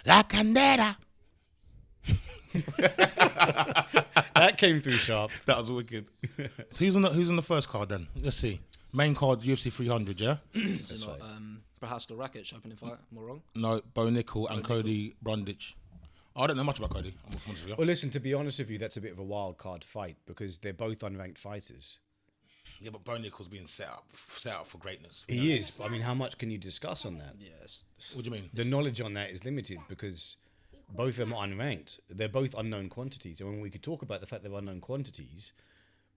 La Candela. That came through sharp. That was wicked. So who's on the first card then? Let's see. Main card, UFC 300, yeah? Is it not Prohaska Rakic opening fight? Am I wrong? No, Bo Nickal and Cody Brundage. I don't know much about Cody. I'm honest with you. Well, listen, to be honest with you, that's a bit of a wild card fight because they're both unranked fighters. Yeah, but Bo Nickal's being set up for greatness. He is. I mean, how much can you discuss on that? Yes. What do you mean? The knowledge on that is limited because both of them are unranked. They're both unknown quantities. And when we could talk about the fact they're unknown quantities,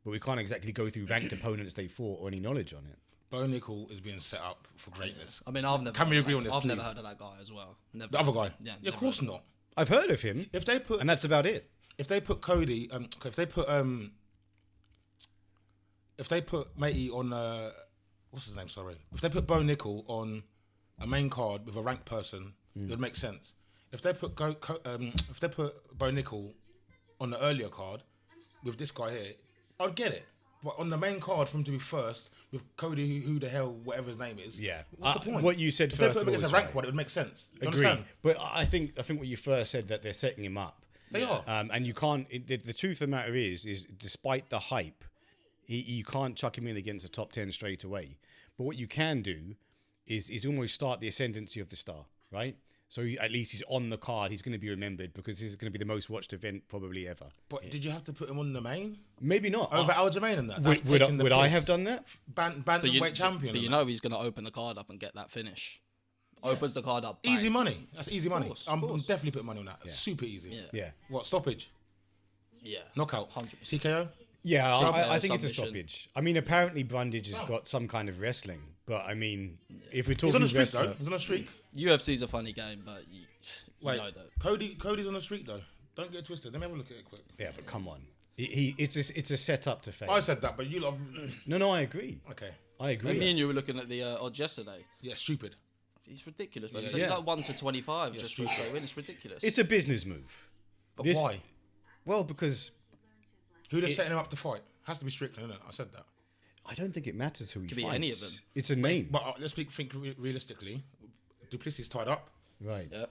but we can't exactly go through ranked opponents they fought or any knowledge on it. Bo Nickal is being set up for greatness. I mean, I've never. Can we agree on this? I've please? never heard of that guy as well. Never. The other guy. Yeah. Of course not. I've heard of him, If they put and that's about it. if they put Cody, if they put Matey on what's his name? Sorry, if they put Bo Nickal on a main card with a ranked person, it would make sense. If they put Bo Nickal on the earlier card with this guy here, I'd get it. But on the main card for him to be first with Cody, who the hell, whatever his name is. Yeah. What's the point? What you said if first they put of him all against is a ranked right. one, it would make sense. Do you Agreed. understand? But I think what you first said that they're setting him up. They are. And you can't. The truth of the matter is despite the hype, you can't chuck him in against a top 10 straight away. But what you can do is almost start the ascendancy of the star, right? So at least he's on the card. He's going to be remembered because this is going to be the most watched event probably ever. But did you have to put him on the main Maybe not. over Aljamain and that? That's Would taking the I piss. have done that? Bantamweight champion. But you and know he's going to open the card up and get that finish. Opens the card up. that. Easy bang. money. That's easy money. course, I'm of course. definitely putting money on that. Super easy. Yeah. Yeah. What, stoppage? Yeah. Knockout? 100%. TKO? Yeah, I think it's a submission. stoppage. I mean, apparently Brundage has got some kind of wrestling, but I mean, if we're He's talking on a streak wrestler, though. He's on a streak. UFC's a funny game, but you Wait, know that. Cody's on a streak though. Don't get it twisted. Let me have a look at it quick. yeah, but come on, it's a setup to fail. I said that, but you lot. No, I agree. Okay. I agree. Me and you were looking at the odds yesterday. Yeah, stupid. It's ridiculous, man. Yeah, He's like 1 to 25 just for a straight win. It's ridiculous. It's a business move. But why? Well, because Who they're setting him up to fight? Has to be Strickland, isn't it? I said that. I don't think it matters who he Could be fights. any of them. It's a name, But let's think realistically. Duplessis tied up. right? Yeah.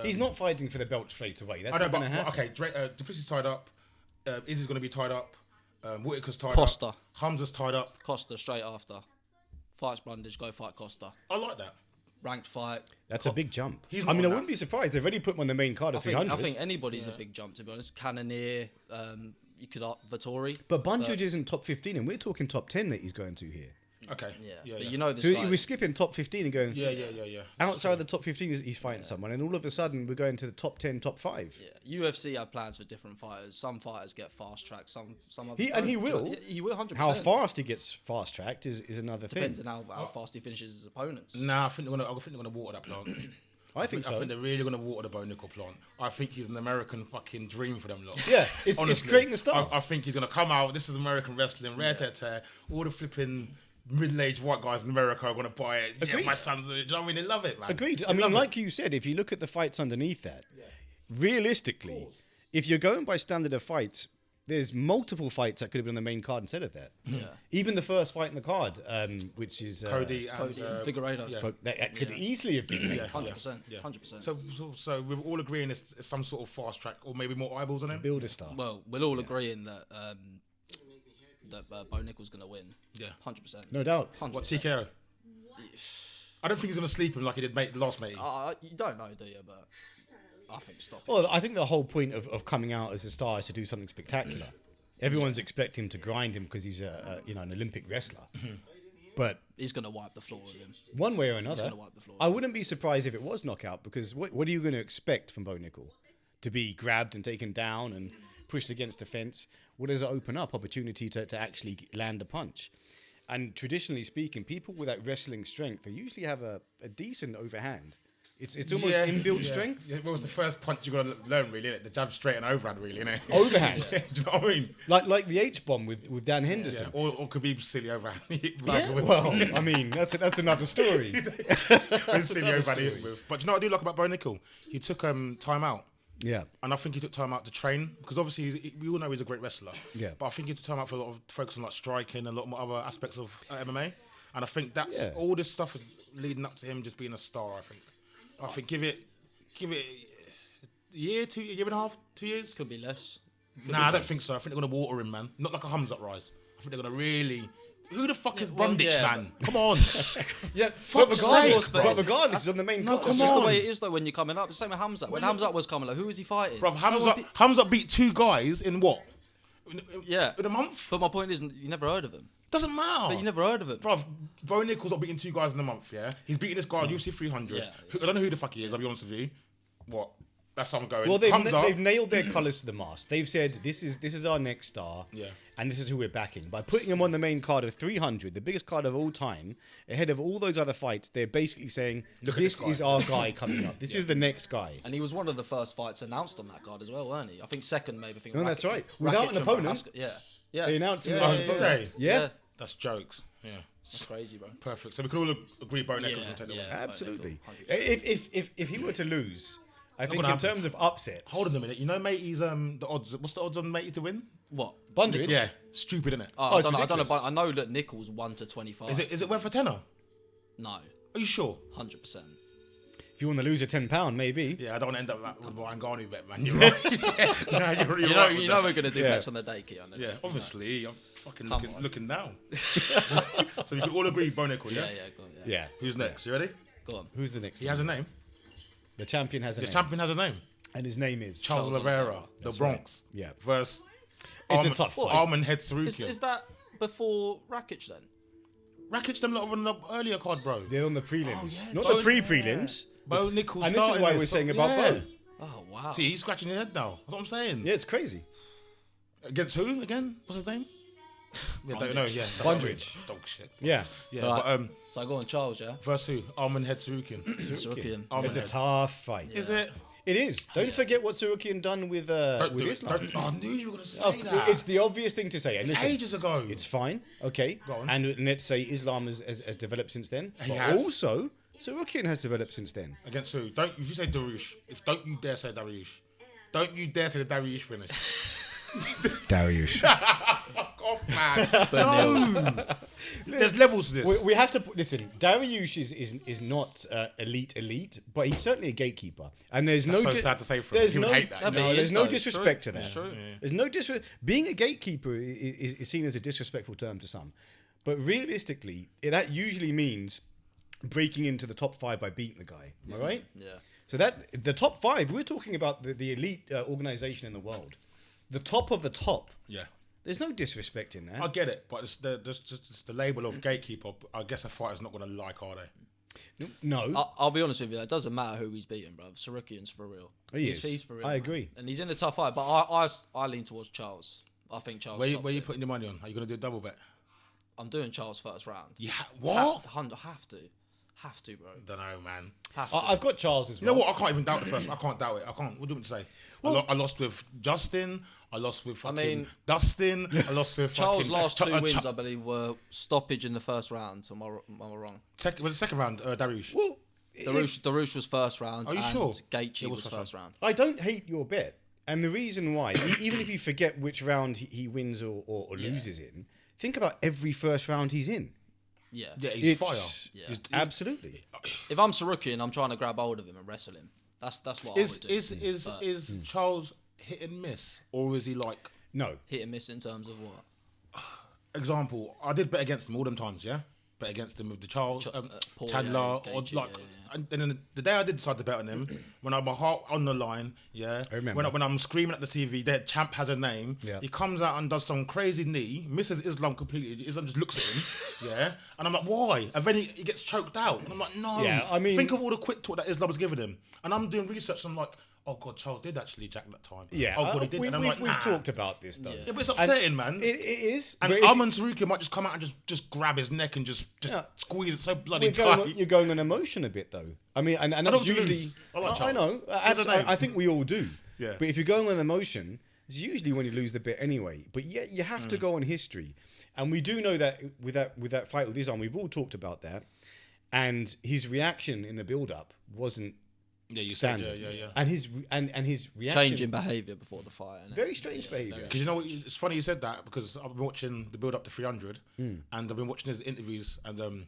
He's not fighting for the belt straight away. That's I know, not but going to happen. okay. Duplessis tied up. Izzy's going to be tied up. Whitaker's tied Costa. up. Hamza's tied up. Costa straight after. Fights Brundage, go fight Costa. I like that. Ranked fight. That's a big jump. He's I not mean, I on wouldn't be surprised. They've already put him on the main card of 300. I think anybody's a big jump, to be honest. Cannoneer, you could up Vittori. But Brundage isn't top 15, and we're talking top 10 that he's going to here. Okay. Yeah. But you know this So guy. we're skipping top 15 and going. Yeah. Outside the top 15, he's fighting someone, and all of a sudden we're going to the top 10, top 5. Yeah. UFC have plans for different fighters. Some fighters get fast tracked. Some others He don't. will. Yeah, he will 100%. How fast he gets fast tracked is another Depends thing. on how fast he finishes his opponents. Nah, I think they're gonna water that plant. I think so. I think they're really gonna water the Bo Nickal plant. I think he's an American fucking dream for them lot. Yeah, it's Honestly, creating a star. I think he's gonna come out. This is American wrestling, rare tear. All the flipping middle-aged white guys in America are gonna buy it. Yeah, Agreed. my sons. Do you know what I mean? They love it, man. Agreed. They I mean, love like it. you said, if you look at the fights underneath that, realistically, if you're going by standard of fights, there's multiple fights that could have been on the main card instead of that. Yeah. Even the first fight in the card, which is Cody and Figueiredo. yeah. that could easily have been. Yeah, 100%. yeah. 100%. So we're all agreeing it's some sort of fast track or maybe more eyeballs on him. Build a star. Well, we're all agreeing that Bo Nickal's going to win. Yeah. 100%. No doubt. 100%. What, TKO? I don't think he's gonna sleep him like he did last mate. You don't know, do you? But I think stop. Well, I think the whole point of coming out as a star is to do something spectacular. Everyone's expecting him to grind him because he's an Olympic wrestler. But He's going to wipe the floor with him. one way or another, gonna wipe the floor. I wouldn't be surprised if it was knockout because what are you going to expect from Bo Nickal? To be grabbed and taken down and pushed against the fence? What does it open up? Opportunity to actually land a punch. And traditionally speaking, people with that wrestling strength, they usually have a decent overhand. It's almost inbuilt strength. Yeah, what was the first punch you got to learn, really, innit? The jab straight and overhand, really, innit? Overhand. Do you know what I mean? Like the H-bomb with Dan Henderson. Yeah. Or Khabib's silly overhand. Well, I mean, that's another story. Silly overhand he hit with. But do you know what I do like about Bo Nickal? He took time out. Yeah. And I think he took time out to train because obviously we all know he's a great wrestler. Yeah. But I think he took time out for a lot of focus on like striking and a lot more other aspects of MMA. And I think that's Yeah. all this stuff is leading up to him just being a star. I think give it give it a year, a year and a half, 2 years. Could be less. Nah, I don't think so. I think they're gonna water him, man. Not like a Hamzat rise. I think they're gonna really. Who the fuck is Brundage, man? Come on. Yeah, Fuck's sake, but regardless, he's on the main card. come Just on. the way it is though when you're coming up. The same with Hamzat. When Hamzat was coming up, who was he fighting? Bro, Hamzat beat 2 guys in what? Yeah. In a month? But my point is, you never heard of him. Doesn't matter. But you never heard of him. Bro Nickal's not beating 2 guys in a month, yeah? He's beating this guy on UFC 300. Yeah. I don't know who the fuck he is, I'll be honest with you. What? That's how I'm going. Well, they've nailed their colours to the mast. They've said this is our next star, and this is who we're backing. By putting him on the main card of 300, the biggest card of all time, ahead of all those other fights, they're basically saying this is our guy coming up. This is the next guy. And he was one of the first fights announced on that card as well, weren't he? I think second, maybe. No, that's right. Without an opponent. Yeah. They announced him. Yeah. That's jokes. Yeah. That's crazy, bro. Perfect. So we can all agree Bo Nickal's going to take the win. Absolutely. If he were to lose, I think in terms of upsets. Hold on a minute. You know, matey's the odds. What's the odds on matey to win? What? Brundage? Yeah, stupid, isn't it? I don't know, but I know that Nickals 1 to 25. Is it worth a tenner? No. Are you sure? 100%. If you want to lose a £10, maybe. Yeah, I don't want to end up with my Ngannou bet, man. You're right. Nah, you're right you know we're going to do bets on the day, Keon. Yeah, obviously. I'm fucking looking now. So we can all agree Bo Nickal, yeah? Yeah. Who's next? You ready? Go on. Who's the next? He has a name. The champion has a name. The champion has a name. And his name is Charles Oliveira, the Bronx. Right. Yeah. Versus It's a tough fight. Arman head Tsarukyan. Is that before Rakic then? Rakic them lot on the earlier card, bro. They're on the prelims. Oh, yeah. Not the pre-prelims. Bo Nickal And this is why we're saying about Bo. Oh, wow. See, he's scratching his head now. That's what I'm saying. Yeah, it's crazy. Against who again? What's his name? Yeah, don't know. Yeah, Brundage. Dog shit. Yeah. Yeah, Right. but So I go on Charles, yeah? versus who? Arman head Tsarukyan. Tsarukyan. It's a tough fight. Is it? It is. Don't forget what Tsarukyan done with Don't do it. Islam. I knew you were gonna say that. It's the obvious thing to say. And listen, ages ago. it's fine, okay. Go on. And let's say Islam has developed since then. He But has. also, Tsarukyan has developed since then. Against who? If you say Dariush, don't you dare say Dariush. Don't you dare say the Dariush finish. Dariush. Fuck off, man. No. There's levels to this. We have to listen. Dariush is not elite, but he's certainly a gatekeeper. And there's That's no so sad to say for him. There's He would no hate that. No, but no, he there's is, no though. It's disrespect to true. that. It's true. There's no disrespect. Being a gatekeeper is seen as a disrespectful term to some, but realistically, that usually means breaking into the top 5 by beating the guy. Am I right? Yeah. So that the top 5, we're talking about the elite organization in the world, the top of the top. Yeah. There's no disrespect in that. I get it, but it's the label of gatekeeper. I guess a fighter's not going to like, are they? No. I'll be honest with you, it doesn't matter who he's beating, bro. Tsarukyan's for real. He's for real. I man. agree. And he's in a tough fight, but I lean towards Charles. I think Charles. Where you stops it. putting your money on? Are you going to do a double bet? I'm doing Charles first round. Yeah. What? Have to, bro. Don't know, man. Have to. I've got Charles as You well. know what? I can't even doubt the first. I can't doubt it. I can't. What do you want me to say? I lost with Justin. I lost with fucking Dustin. I lost with Charles' fucking last 2 wins, I believe, were stoppage in the first round. Am I wrong? Was the second round, Dariush? Well, Darush was first round. Are you and sure? Gaethje It was was first round. I don't hate your bet. And the reason why, even if you forget which round he wins or loses in, think about every first round he's in. Yeah. Yeah, he's fire. Yeah. Absolutely. If I'm Tsarukyan, I'm trying to grab hold of him and wrestle him. That's what I would do. Is Charles hit and miss, or is he like No. Hit and miss in terms of what? example? I did bet against him all them times, yeah. Bet against him with the Charles, Paul, Chandler, yeah, or Gaethje, like. yeah. And then the day I did decide to bet on him, when I had my heart on the line, yeah. I remember. When I'm screaming at the TV, that champ has a name. Yeah. He comes out and does some crazy knee, misses Islam completely. Islam just looks at him, yeah. And I'm like, why? And then he gets choked out, and I'm like, no. Yeah, I mean, think of all the quick talk that Islam was giving him, and I'm doing research. And I'm like, oh god, Charles did actually jack that time. Yeah. Oh god, he did. And I'm like, we've nah. talked about this though. Yeah, but it's upsetting, man. It is. And but if Arman Tsarukyan might just come out and just grab his neck and just Yeah. squeeze it so bloody you're tight. going on emotion a bit though. I mean, and that's don't do usually. this. I like I Charles. know. He's a name. I think we all do. Yeah. But if you're going on emotion, it's usually when you lose the bet anyway. But yet you have to go on history, and we do know that with that fight with Islam, we've all talked about that, and his reaction in the build-up wasn't standard. Yeah. And his reaction Changing behaviour before the fight. Innit? very strange behaviour. Because you know what? It's funny you said that because I've been watching the build up to 300, and I've been watching his interviews, and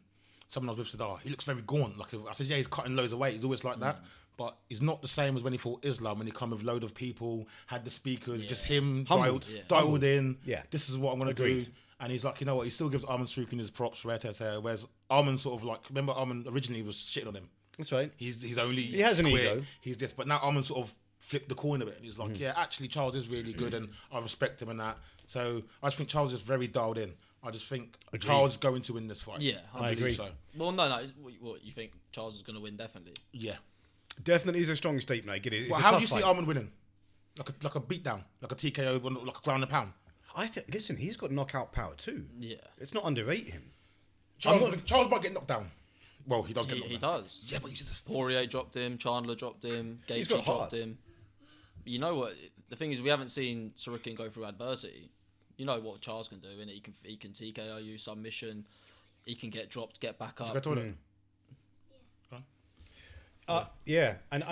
someone I was with said, "Oh, he looks very gaunt." Like I said, yeah, he's cutting loads of weight. He's always like that. but he's not the same as when he fought Islam, when he come with a load of people, had the speakers, just him Humbled. dialed in. Yeah. This is what I'm going to do. And he's like, you know what? He still gives Arman Tsarukyan his props, whereas Arman sort of like, remember Arman originally was shitting on him. That's right. He has an quit, ego. He's this, but now Arman sort of flipped the coin a bit. And he's like, yeah, actually Charles is really good, and I respect him and that. So I just think Charles is very dialed in. I just think Charles is going to win this fight. Yeah, I believe so. Well, no. What you think? Charles is going to win definitely? Yeah. Definitely is a strong statement. I get it. It's Well, a how tough do you see fight. Arman winning? Like a beatdown, like a TKO, like a ground and pound. Listen, he's got knockout power too. Yeah. Let's not underrate him. Charles might get knocked down. Well, he does get knocked He down. does. Yeah, but he's just Poirier dropped him. Chandler dropped him. He's Gaethje got dropped heart. him. You know what? The thing is, we haven't seen Tsarukyan go through adversity. You know what Charles can do, and he can TKO you, submission. He can get dropped, get back up. Go toilet. Yeah, and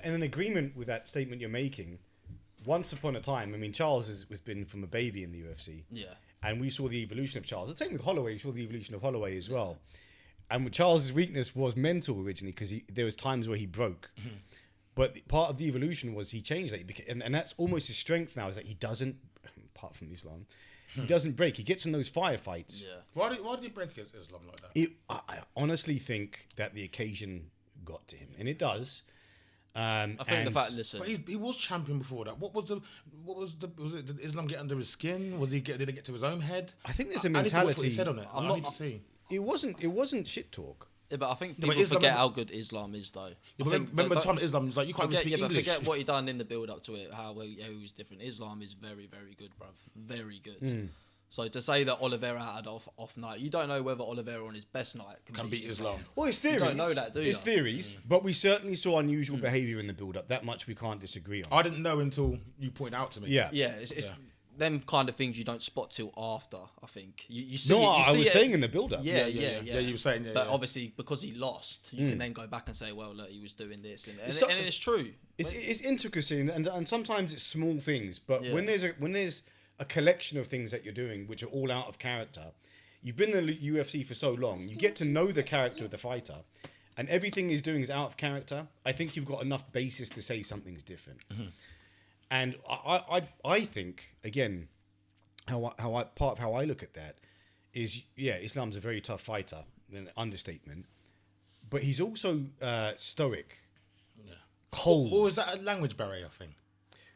in agreement with that statement you're making, once upon a time, I mean, Charles has been from a baby in the UFC. Yeah. And we saw the evolution of Charles. The same with Holloway. We saw the evolution of Holloway as well. And with Charles's weakness was mental originally, because there was times where he broke. But part of the evolution was he changed that. And that's almost his strength now, is that he doesn't, apart from Islam, he doesn't break. He gets in those firefights. Yeah. Why did he break Islam like that? I honestly think that the occasion got to him. And it does. I think the fact, listen. But he was champion before that. Was it? Did Islam get under his skin? Did it get to his own head? I think there's a I need to watch what mentality. he said on it. I need to see. It wasn't shit talk. Yeah, but I think but people Islam- forget how good Islam is, though. Yeah, I think- remember the but- time Islam was like, you can't even speak but English. forget what he done in the build up to it. How he was different. Islam is very, very good, bruv. Very good. So to say that Oliveira had off night, you don't know whether Oliveira on his best night can beat Islam. Well, it's theories. You don't know that, do you? It's theories, but we certainly saw unusual behaviour in the build-up. That much we can't disagree on. I didn't know until you pointed out to me. Yeah. Yeah, it's them kind of things you don't spot till after. I think you see. No, I I was saying in the build-up. Yeah, Yeah, you were saying, yeah, But yeah. obviously, because he lost, you can then go back and say, well, look, he was doing this, and it's true. It's intricacy, and sometimes it's small things. But Yeah. when there's a collection of things that you're doing which are all out of character, you've been in the UFC for so long, you get to know the character of the fighter, and everything he's doing is out of character. I think you've got enough basis to say something's different. And I think, again, part of how I look at that is, Islam's a very tough fighter, an understatement, but he's also stoic, cold. Or is that a language barrier thing?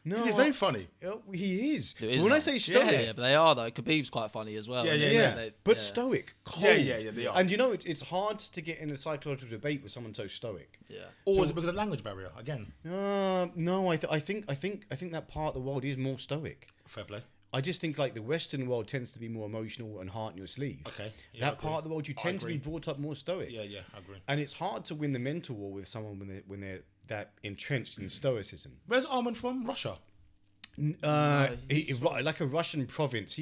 No, He's very funny. He is. There is When I none. say stoic, yeah, but they are though. Khabib's quite funny as well. Yeah. but stoic, cold. Yeah, they are. And you know, it's hard to get in a psychological debate with someone so stoic. Yeah. Or is it because of the language barrier again? No, I think that part of the world is more stoic. Fair play. I just think like the Western world tends to be more emotional and heart in your sleeve. Okay. Yeah, I That part of the world you I tend to be agree. brought up more stoic. Yeah, I agree. And it's hard to win the mental war with someone when they're that entrenched in stoicism. Where's Arman from? Russia. Like a Russian province.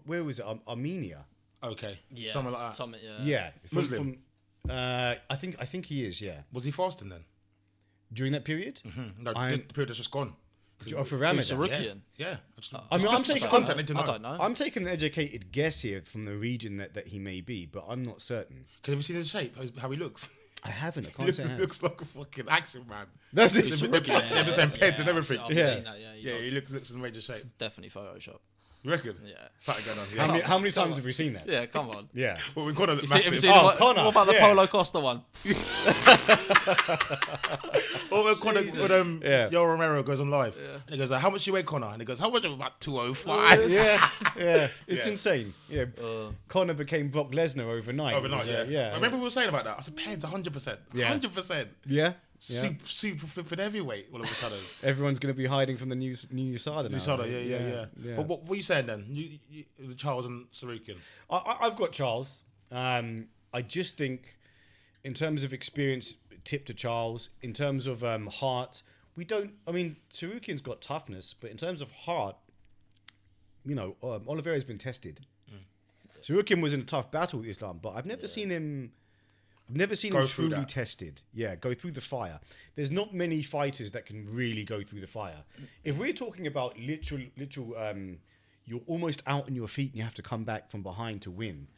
Where was it? Armenia. Okay. Yeah. Something like that. Something, Yeah, Muslim? I think he is. Yeah, Was he fasting then? during that period. No, I'm- the period that's just gone. For Ramadan. Tsarukyan. Yeah. I'm just taking- content, I need to know. I don't know. I'm taking an educated guess here from the region that he may be, but I'm not certain. Have you seen his shape? How he looks? I haven't. I He can't say I have. looks like a fucking action man. That's it. They're the same peds and everything. I've Yeah. seen that, yeah. Yeah, he looks in major shape. Definitely Photoshop. You reckon? Yeah. Something going on. How Yeah. many times have we seen that? Yeah, come on. Yeah. Well, we've got a Have you massive. seen Oh, what, Connor, what about the yeah. Polo Costa one? Or Connor, when Yeah. Yo Romero goes on live, and he goes, "How much you weigh, Connor?" And he goes, "How much? About 205." Yeah. It's Yeah. insane. Yeah. Connor became Brock Lesnar overnight. Overnight, It was, yeah. I remember we were saying about that. I said, "Peds, 100%, Yeah. 100%." Yeah. Super flipping heavyweight all of a sudden. Everyone's going to be hiding from the new USADA now. USADA, right? yeah. But what were you saying then? You Charles and Tsarukyan. I've got Charles. I just think, in terms of experience, tip to Charles. In terms of heart, we don't. I mean, Tsarukyan's got toughness, but in terms of heart, Oliveira's been tested. Tsarukyan was in a tough battle with Islam, but I've never seen him. I've never seen Go him through truly that. tested. Yeah, go through the fire. There's not many fighters that can really go through the fire. If we're talking about literal, you're almost out on your feet and you have to come back from behind to win.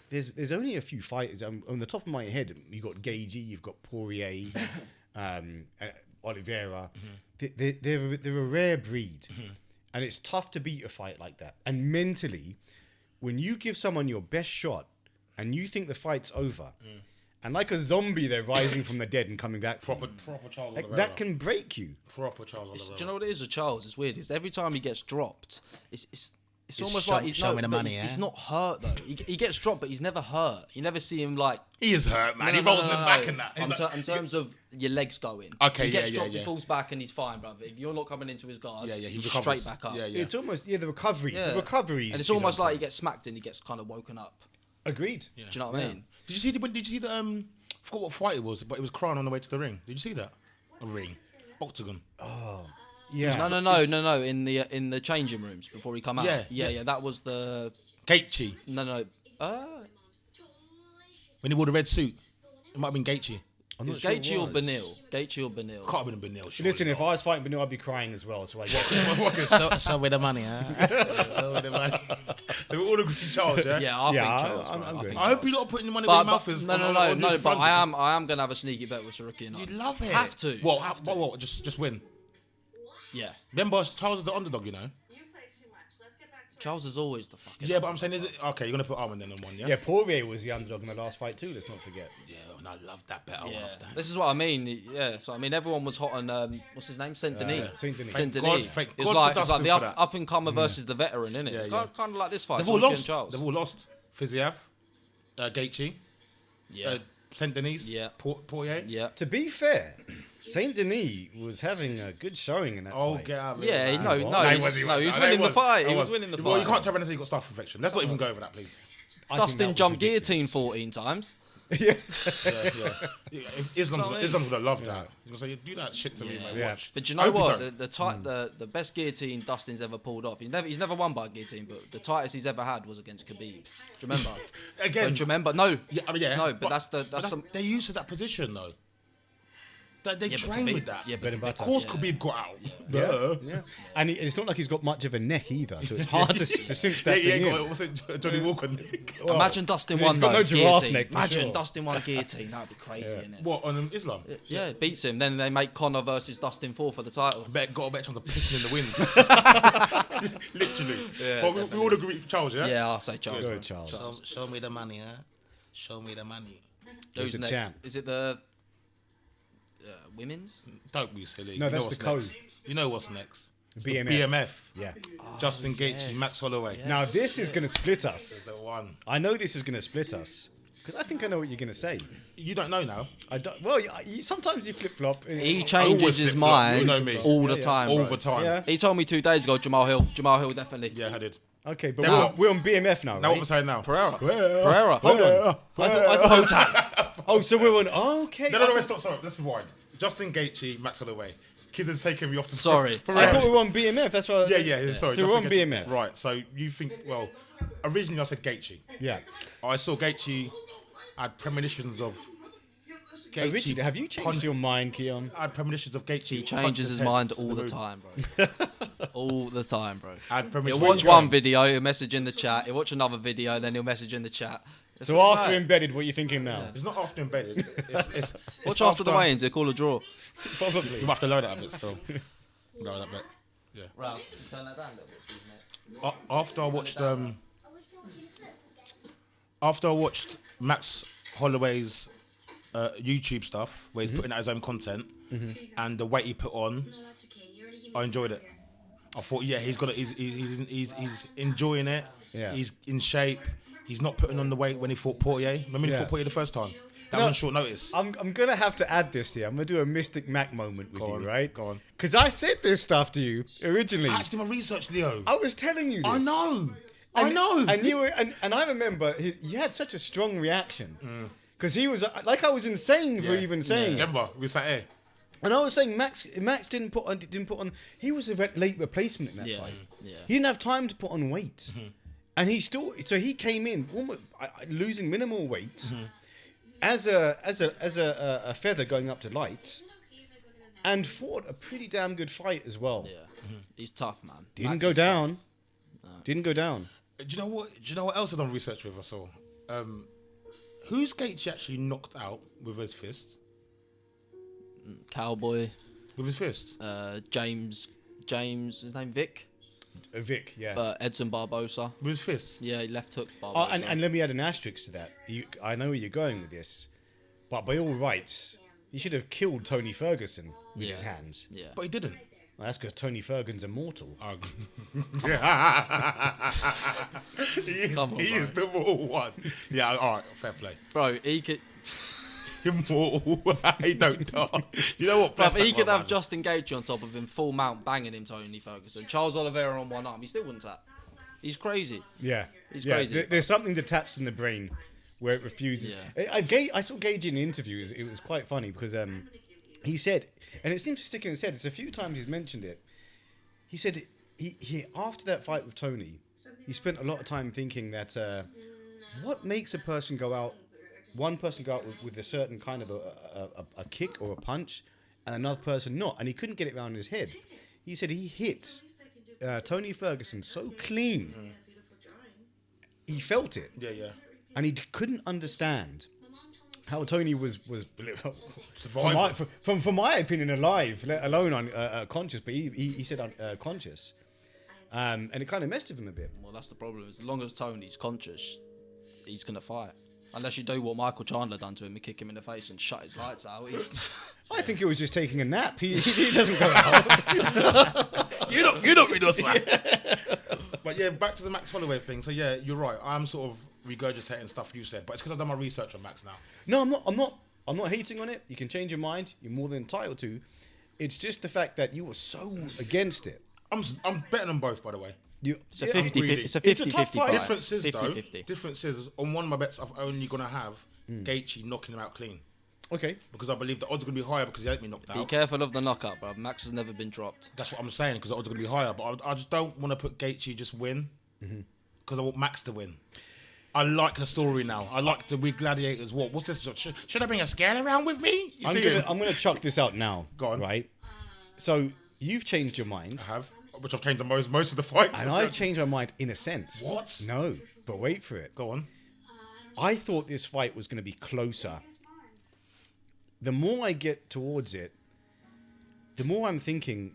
There's only a few fighters. On the top of my head, you've got Gaethje, you've got Poirier, Oliveira, they're a rare breed. And it's tough to beat a fight like that. And mentally, when you give someone your best shot and you think the fight's over, and like a zombie, they're rising from the dead and coming back. Proper Charles Like, Oliveira. that can break you. Proper Charles Oliveira. Do you know what it is with Charles? It's weird. It's every time he gets dropped, it's almost show- like he's show me the money, he's yeah? not hurt though. He gets dropped, but he's never hurt. You never see him like. He is hurt, man. He rolls them back and that. He's like- In terms of your legs going. Okay, he gets yeah, dropped, yeah. he falls back, and he's fine, brother. If you're not coming into his guard, he he's recovers. straight back up. Yeah. It's almost, the recovery. Yeah. The recovery And it's is almost on like he point. gets smacked and he gets kind of woken up. Agreed. Do you know what I mean? Did you see the I forgot what fight it was, but it was crying on the way to the ring. Did you see that? A ring. Octagon. Yeah. No. In the changing rooms before he come out. Yeah, Yeah. That was the Gaethje. no. When he wore the red suit. It might have been Gaethje. I'm It not was sure it Gaethje or was. Benil. Gaethje or Benil. Can't have been Benil. surely Listen, if not. I was fighting Benil, I'd be crying as well. So I get it. Show me the money, huh? Show me the money. So we're all agreeing Charles, yeah? Yeah, I Yeah, think Charles. I'm bro. good. I think I hope Charles. you're not putting the money where your But, mouth is. no, but I am gonna have a sneaky bet with Tsarukyan. You'd love it. Have to. What? Have to. What? Just win. Yeah. Remember, Charles is the underdog, you know? You play too much. Let's get back to Charles is always the fucking. Yeah, but I'm saying, is it... Okay, you're going to put Arman then on one, yeah? Yeah, Poirier was the underdog in the last fight too. Let's not forget. Yeah, and I love that bet. I Yeah. love that. This is what I mean. Yeah. So I mean, everyone was hot on what's his name, Saint Denis. Saint Denis. Thank Denis. God- thank It's God like for it's like Dustin the for that. up and comer versus the veteran, isn't it? Yeah, It's yeah. kind of like this fight. They've all Tsarukyan and lost. Charles. They've all lost. Fiziev, Gaethje, Yeah. Saint Denis, Yeah. Poirier. Yeah. To be fair, Saint Denis was having a good showing in that Oh, fight. get out of Yeah, here. no, man. no, Nah, he was wasn't, winning the fight. He He was winning the Well, you fight. can't tell anything you've got staph infection. Let's not even go over that, please. I think Dustin that was jumped ridiculous. guillotine 14 times. Yeah. Yeah. If Islam would have loved that. He's going to say, do that shit to me, mate. Yeah. Watch. But you I know hope you what? don't. The best guillotine Dustin's ever pulled off. He's never won by a guillotine, but the tightest he's ever had was against Khabib. Do you remember? Again. Do you remember? No. Yeah, I mean, yeah. No, but that's the they're used to that position, though. They Yeah, but train Khabib- with that. yeah, but and Khabib- butter. Of course, yeah. Khabib got out. Yeah. And it's not like he's got much of a neck either, so it's hard to cinch that Yeah, thing yeah. in. What's it, Johnny Walker? Imagine Dustin he's won got though, no giraffe guillotine. neck, for Imagine sure. Dustin won a guillotine. That'd be crazy, isn't it? What on Islam? Yeah, beats him. Then they make Conor versus Dustin 4 for the title. Got a better chance of pissing in the wind. Literally. Yeah, But we all agree, Charles, yeah? Yeah, I'll say Charles. Go, bro. Charles. Show me the money, huh? Show me the money. Who's the next? champ. Is it the women's? Don't be silly. No, You know that's what's the code. next. You know what's next. It's the BMF. BMF. Yeah. Justin Gaethje, yes. Max Holloway. Now this is going to split us. The one. I know this is going to split us because I think I know what you're going to say. You don't know now. I don't. Well, sometimes you flip flop. He always changes his flip-flop, mind you know me. all the Yeah, time. All bro. the time. Yeah. He told me 2 days ago, Jamahal Hill definitely. Yeah, I did. Okay, but Then what? we're on BMF now, Now what right? I'm saying now? Pereira. Pereira. Hold on. I thought Oh, so we're on. Oh, okay. No, stop, sorry. Let's rewind. Justin Gaethje, Max Holloway. Kids is taking me off the Sorry. I Pereira. thought we were on BMF. That's why. Yeah, sorry. So we're Justin on Gaethje. BMF. Right, so you think, well, originally I said Gaethje. Yeah. I saw Gaethje, I had premonitions of Oh, Richard, have you changed your mind, Keon? I had premonitions of Gaethje. he punch changes his head mind to all the moon. time, bro. All the time, bro. I had He'll premonitions. watch one video, he'll message in the chat. He'll watch another video, then he'll message in the chat. That's So what he's after like. embedded, what are you thinking now? It's not after embedded. It's Watch after the weigh-ins, they'll call a draw. Probably. You have to load that a bit still. Load that bit. Yeah. Ralph, turn that down a little bit, excuse me. After I watched Max Holloway's YouTube stuff where he's putting out his own content and the weight he put on, I enjoyed it. I thought, yeah, he's enjoying it. Yeah. He's in shape. He's not putting on the weight when he fought Poirier. Remember when he Yeah. fought Poirier the first time? That No, was on short notice. I'm gonna have to add this here. I'm gonna do a Mystic Mac moment with Go you, on, right? go on. Because I said this stuff to you originally. I actually did my research, Leo. I was telling you this. I know. I And- know. And you were, and I remember you had such a strong reaction because he was like I was insane for even saying it. Remember, we sat here. And I was saying Max didn't put on. He was a late replacement in that Yeah, fight. yeah. He didn't have time to put on weight, and he came in almost, losing minimal weight as a feather going up to light, and fought a pretty damn good fight as well. Yeah, he's tough, man. Didn't Max go is down. Didn't go down. Do you know what else I've done research with? I saw. Who's Gaethje actually knocked out with his fist? tough. Cowboy. With his fist. James, his name Vic, Vic, yeah. Edson Barbosa. With his fist. Yeah, he left hook Barbosa. Oh, and let me add an asterisk to that. I know where you're going with this, but by all rights, he should have killed Tony Ferguson with his hands. Yeah. But he didn't. Well, that's because Tony Ferguson's immortal. He is, Come on, he is the mortal one. Yeah, all right, fair play. Bro, he could. Immortal. He don't die. You know what? Bruv, Bless he that could one, have Justin Gaethje on top of him, full mount, banging him, Tony Ferguson. Charles Oliveira on one arm, he still wouldn't tap. He's crazy. Yeah, He's yeah. crazy. There's something detached in the brain where it refuses. Yeah. I saw Gaethje in an interview. It was quite funny because he said, and it seems to stick in his head. It's a few times he's mentioned it. He said he after that fight with Tony, he spent a lot of time thinking that what makes a person go out. One person go out with a certain kind of a kick or a punch, and another person not, and he couldn't get it around his head. He said he hit Tony Ferguson so clean, he felt it, and he couldn't understand how Tony was from my opinion alive, let alone conscious. But he said unconscious, and it kind of messed with him a bit. Well, that's the problem. As long as Tony's conscious, he's gonna fight. Unless you do what Michael Chandler done to him and kick him in the face and shut his lights out. I think it was just taking a nap. He doesn't go out. You're not really doing that. But yeah, back to the Max Holloway thing. So yeah, you're right. I'm sort of regurgitating stuff you said, but it's because I've done my research on Max now. No, I'm not hating on it. You can change your mind. You're more than entitled to. It's just the fact that you were so against it. I'm betting them both, by the way. It's a 50-50. It's a 50-50 tough fight. fight. Differences, 50-50. though. Differences. On one of my bets, I'm only going to have Gaethje knocking him out clean. Okay. Because I believe the odds are going to be higher because he ain't been knocked Be out. careful of the knockout, bro. Max has never been dropped. That's what I'm saying, because the odds are going to be higher. But I just don't want to put Gaethje just win, because I want Max to win. I like the story now. I like the We Gladiators. What's this? Should I bring a scale around with me? I'm gonna chuck this out now. Go on. Right. So you've changed your mind. I have, which I've changed the most of the fights. And I've changed my mind in a sense. What? No, but wait for it. Go on. I thought this fight was going to be closer. The more I get towards it, the more I'm thinking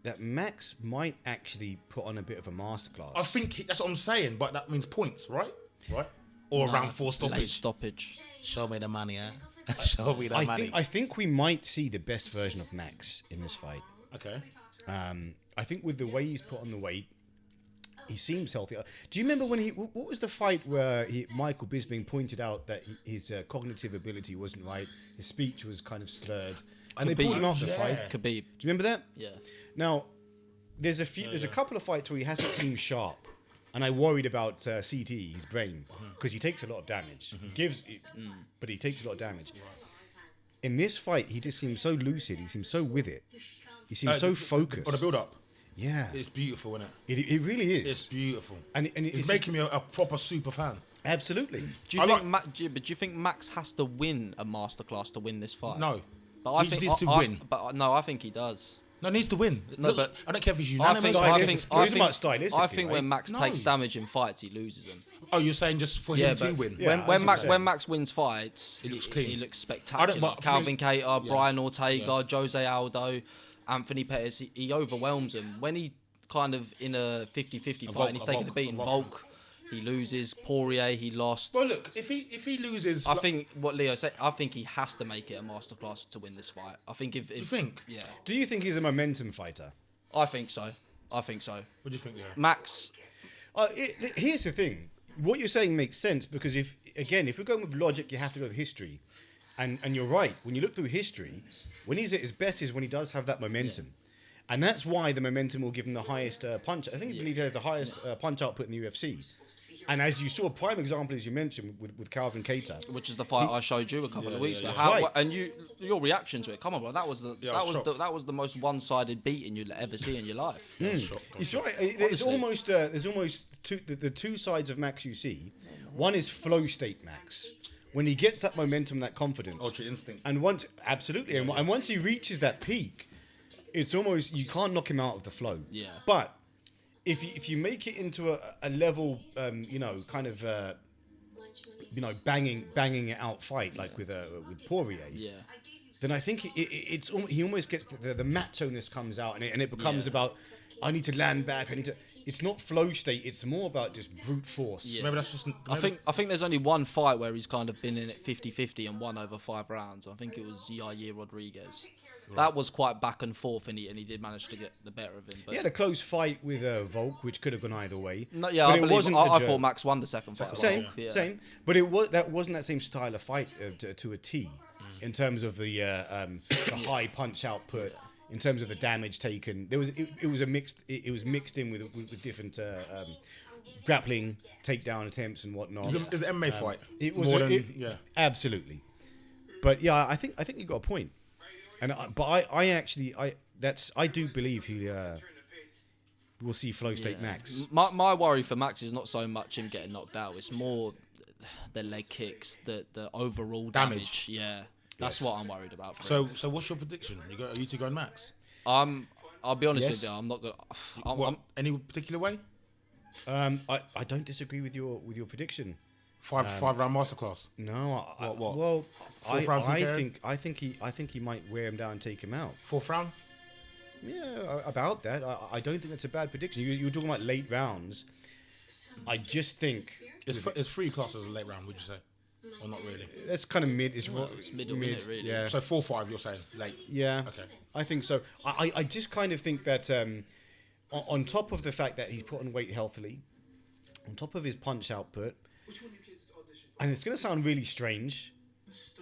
that Max might actually put on a bit of a masterclass. I think that's what I'm saying, but that means points, right? Right? Or around 4 Late stoppage. stoppage. Show me the money, huh? Show me the money. I think we might see the best version of Max in this fight. Okay. I think with the way he's put on the weight, he seems healthier. Do you remember when what was the fight where Michael Bisping pointed out that his cognitive ability wasn't right, his speech was kind of slurred, and they pulled him out the fight? Khabib. Do you remember that? Yeah. Now, there's a couple of fights where he hasn't seemed sharp, and I worried about CT, his brain, because he takes a lot of damage. He gives, but he takes a lot of damage. In this fight, he just seems so lucid. He seems so with it. He seems so focused. Or the build-up. Yeah, It's beautiful, isn't it? it really is. It's beautiful. And It's making me a proper super fan. Absolutely. Do you think Max has to win a masterclass to win this fight? No. But I He think just needs to win. But no, I think he does. No, he needs to win. No, Look, but I don't care if he's I unanimous. think stylistically, when right? Max No. takes damage in fights, he loses them. Oh, you're saying just for him to win? Yeah, when Max wins fights, He looks clean. He looks spectacular. but Calvin for me- Kattar, Brian Ortega, Jose Aldo, Anthony Pettis, he overwhelms them. When he kind of in a 50-50 fight and he's taking the beating, Volk, he loses. Poirier, he lost. Well, look, if he loses, I think what Leo said. I think he has to make it a masterclass to win this fight. I think if You think? Yeah, Do you think he's a momentum fighter? I think so. What do you think? Yeah. Max, Here's the thing. What you're saying makes sense because if we're going with logic, you have to go with history. And you're right. When you look through history, when he's at his best is when he does have that momentum. Yeah. And that's why the momentum will give him the highest punch. I believe he has the highest punch output in the UFC. And as you saw, a prime example, as you mentioned, with Calvin Kattar. which is the fight I showed you a couple of weeks ago. That's right. And your reaction to it? Come on, bro. That was shocked. the most one-sided beating you'll ever see in your life. It's right. There's almost the two sides of Max you see. One is flow state Max. When he gets that momentum, that confidence. Ultra instinct. And once he reaches that peak, it's almost, you can't knock him out of the flow. Yeah. But if you make it into a level, banging it out fight like with Poirier. Yeah. then I think he almost gets the macho-ness comes out, and it becomes about, I need to land back. It's not flow state. It's more about just brute force. Yeah. Maybe that's just. I think there's only one fight where he's kind of been in it 50-50 and won over 5 rounds. I think it was Yair Rodriguez. Right. That was quite back and forth, and he did manage to get the better of him. But he had a close fight with Volk, which could have gone either way. No, yeah, but I thought Max won the second fight. Same. But that wasn't that same style of fight to a T, in terms of the high punch output. In terms of the damage taken, it was mixed in with different grappling, takedown attempts and whatnot. It was an MMA fight. It was absolutely. But yeah, I think you got a point. And I do believe he will see flow state Max. My worry for Max is not so much him getting knocked out. It's more the leg kicks, the overall damage. Yeah. That's what I'm worried about. So what's your prediction? Are you two going Max? I'll be honest with you. I'm not gonna. Any particular way? I don't disagree with your prediction. Five round masterclass. No. What? Well, I think he might wear him down and take him out. 4th round. Yeah, about that. I don't think that's a bad prediction. You were talking about late rounds. I just think It's 3 classes a late round. Would you say? Or not really? That's kind of mid. It's middle, isn't it, really? Yeah. So 4-5, you're saying late? Yeah. Okay. I think so. I just kind of think that on top of the fact that he's put on weight healthily, on top of his punch output, and it's going to sound really strange,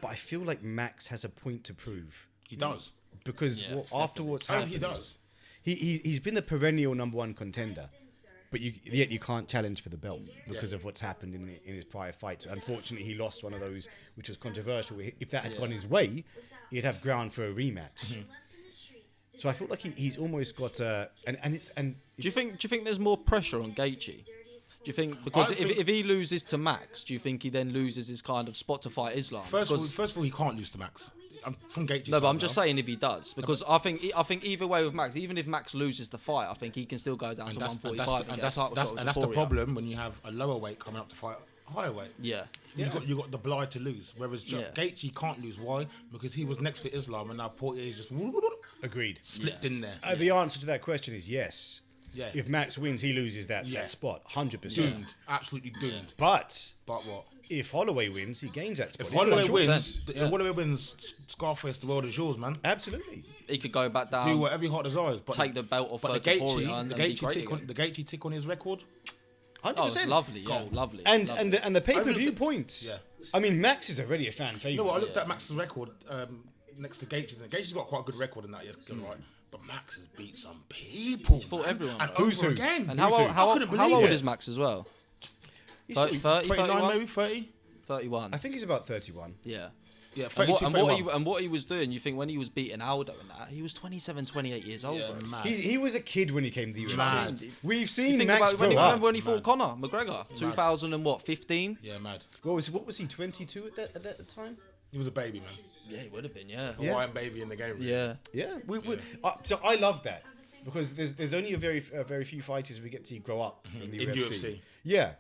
but I feel like Max has a point to prove. He does. Because after what's happened, he does. He's been the perennial #1 contender. But yet you can't challenge for the belt because of what's happened in his prior fights. Unfortunately, he lost one of those, which was controversial. If that had gone his way, he'd have ground for a rematch. So I feel like he's almost got do you think there's more pressure on Gaethje? Do you think because if he loses to Max, do you think he then loses his kind of spot to fight Islam? First of all, he can't lose to Max. I'm from Gaethje. No, but I'm just saying if he does, because I think either way with Max, even if Max loses the fight, I think he can still go down to 145 and that's the problem when you have a lower weight coming up to fight a higher weight. Yeah. You got the blind to lose, whereas Gaethje can't lose. Why? Because he was next for Islam, and now Portier just agreed slipped in there. The answer to that question is yes. Yeah. If Max wins, he loses that spot, 100%. Doomed, absolutely doomed. But what? If Holloway wins, he gains that spot. If Holloway wins, Scarface, the world is yours, man. Absolutely. He could go back down. Do whatever he hot desires. But take the belt off the Gaethje tick on his record. 100%. Oh, it's lovely. Yeah, lovely. And the pay-per-view points. Yeah. I mean, Max is already a fan favorite. You know what? I looked at Max's record next to Gaethje's. And Gaethje's got quite a good record in that. Yes, right. But Max has beat some people. He's fought everyone. And over again. And how old is Max as well? 30, 29 maybe, 30? 31. I think he's about 31. Yeah. Yeah, 32, and what he was doing, you think when he was beating Aldo and that, he was 27, 28 years old. Yeah, mad. He was a kid when he came to the UFC. Mad. We've seen Max grow up. Remember when he fought Conor McGregor? 2015? Yeah, mad. What was he, 22 at that time? He was a baby, man. Yeah, he would have been, yeah. Hawaiian baby in the game. Really. Yeah. Yeah. So I love that because there's only a very few fighters we get to see grow up in the UFC. Yeah.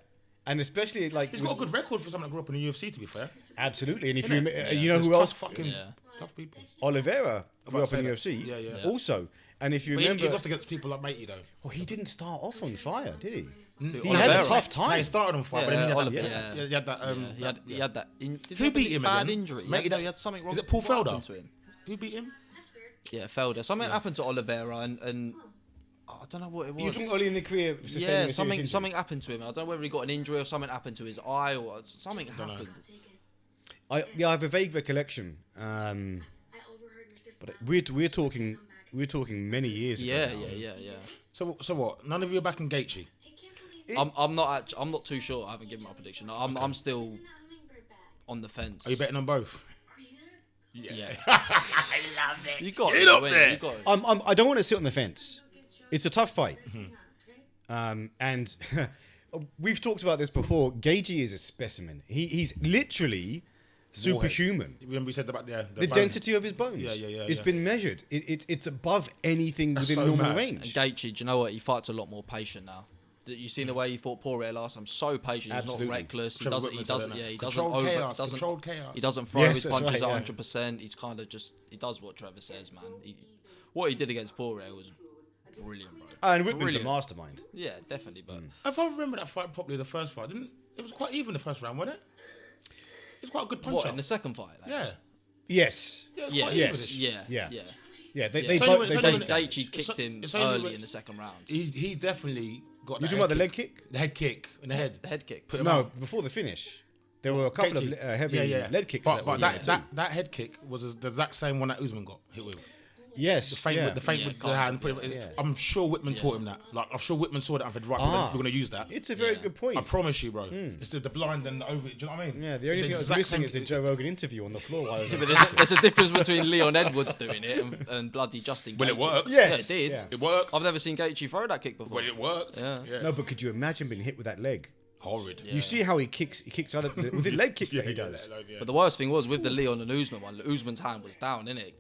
And especially he's got a good record for someone that grew up in the UFC. To be fair, absolutely. And if you know who else, tough people. Oliveira grew up in the UFC. Yeah. Also, and if you remember, he lost against people like Matey though. Well, he didn't start off on fire, did he? He had a tough time. No, he started on fire, but then he had that. Who beat him bad again? Injury. He had something wrong. Is it Paul Felder? To him. Who beat him? Yeah, Felder. Something happened to Oliveira and. I don't know what it was. You're talking early in the career. Yeah, something happened to him. I don't know whether he got an injury or something happened to his eye or something happened. I have a vague recollection. But we're talking many years ago. Yeah. So what? None of you are back in Gaethje. I'm not too sure. I haven't given my prediction. I'm still on the fence. Are you betting on both? Yeah. I love it. You got it. Up there. You got it. I don't want to sit on the fence. It's a tough fight. And we've talked about this before. Gaethje is a specimen. He's literally superhuman. Remember we said about the density of his bones. Yeah. It's been measured. It's above anything within normal range. And Gaethje, do you know what? He fights a lot more patient now. You seen the way he fought Poirier last time? So patient. Absolutely. He's not reckless. Trevor He Whitman said doesn't. that. Yeah, he doesn't Controlled over. chaos, Doesn't. controlled chaos. He doesn't throw Yes, his that's punches right, yeah. 100%. He's kind of just. He does what Trevor says, man. What he did against Poirier was brilliant, bro. And Whitman's a Brilliant. mastermind. Yeah, definitely. But If I remember that fight properly, the first fight, it was quite even the first round, wasn't it? It was quite a good punch what up. in the second fight? Like? Yeah. Yes. Yeah, it was Yeah. quite Yes. even. Yeah. Yeah. Yeah. Yeah, they Yeah. they It's both only- they it's both only- Gaethje kicked it's him only early when- in the second round. He definitely got You that talking about the head leg kick? The head kick in the head. The head kick. Put him No, out. before the finish. There were a couple of Gaethje. heavy leg kicks. But were that, there too. that head kick was the exact same one that Usman got hit with. Yes. The feint yeah. with the feint Yeah, with the kind of, hand. Put it- yeah. I'm sure Whitman taught him that. Like I'm sure Whitman saw that and said, right, we're gonna use that. It's a very Yeah. good point. I promise you, bro. It's the blind and the over. Do you know what I mean? Yeah, the only thing I was exact missing same- is the Joe Rogan interview on the floor. While I was But there's a difference between Leon Edwards doing it and bloody Justin. Well, it Gaethje. worked. Yes. Yeah, it did. Yeah. It worked. I've never seen Gaethje throw that kick before. Well, it worked. Yeah. No, but could you imagine being hit with that leg? Horrid. You see how he kicks other with the leg kick that he does. But the worst thing was with the Leon and Usman one. Usman's hand was down, innit?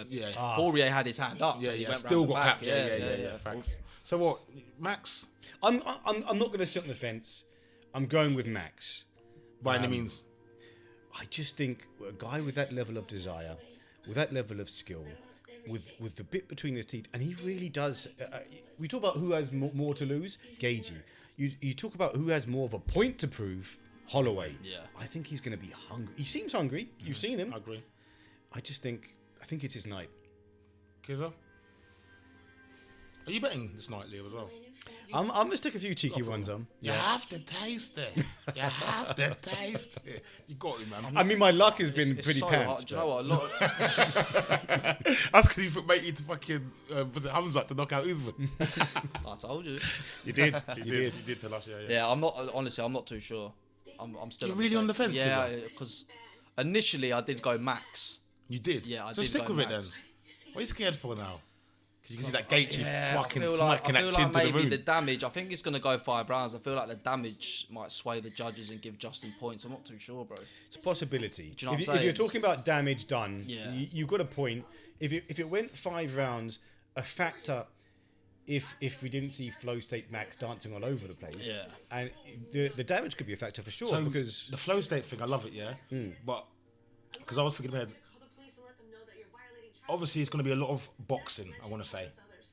Yeah. Poirier had his hand up. Yeah, He yeah. went Still round the got back. capped. Yeah. Facts. So what, Max? I'm not going to sit on the fence. I'm going with Max. By any means. I just think a guy with that level of desire, with that level of skill, with the bit between his teeth, and he really does. We talk about who has more to lose, Gaethje. You talk about who has more of a point to prove, Holloway. Yeah. I think he's going to be hungry. He seems hungry. You've seen him. I agree. I think it's his night. Kizza? Are you betting this night, Leo, as well? I'm going to stick a few cheeky ones on. You have to taste it. You have to taste it. You got it, man. I mean, my luck has been It's pretty so pants. hard. Do you know what? A lot of, That's because you made you to fucking was it Hamza to knock out Usman. I told you. You did. You did tell us, yeah. Yeah, I'm not. Honestly, I'm not too sure. I'm still. You're really on the fence, Yeah, because initially I did go Max. You did. Yeah, I so did stick go with it Max. then. What are you scared for now? Because you can see that Gaethje fucking I feel smacking like that chin to the maybe moon. the damage. I think it's gonna go 5 rounds. I feel like the damage might sway the judges and give Justin points. I'm not too sure, bro. It's a possibility. Do you know what if, I'm if you're saying? talking about damage done, Yeah. you've got a point. If it went 5 rounds, a factor. If we didn't see Flow State Max dancing all over the place, Yeah. and the damage could be a factor for sure So because the flow state thing, I love it, yeah. But because I was thinking ahead, Call the police and let them know that you're violating child obviously it's going to be a lot of boxing. I want to say.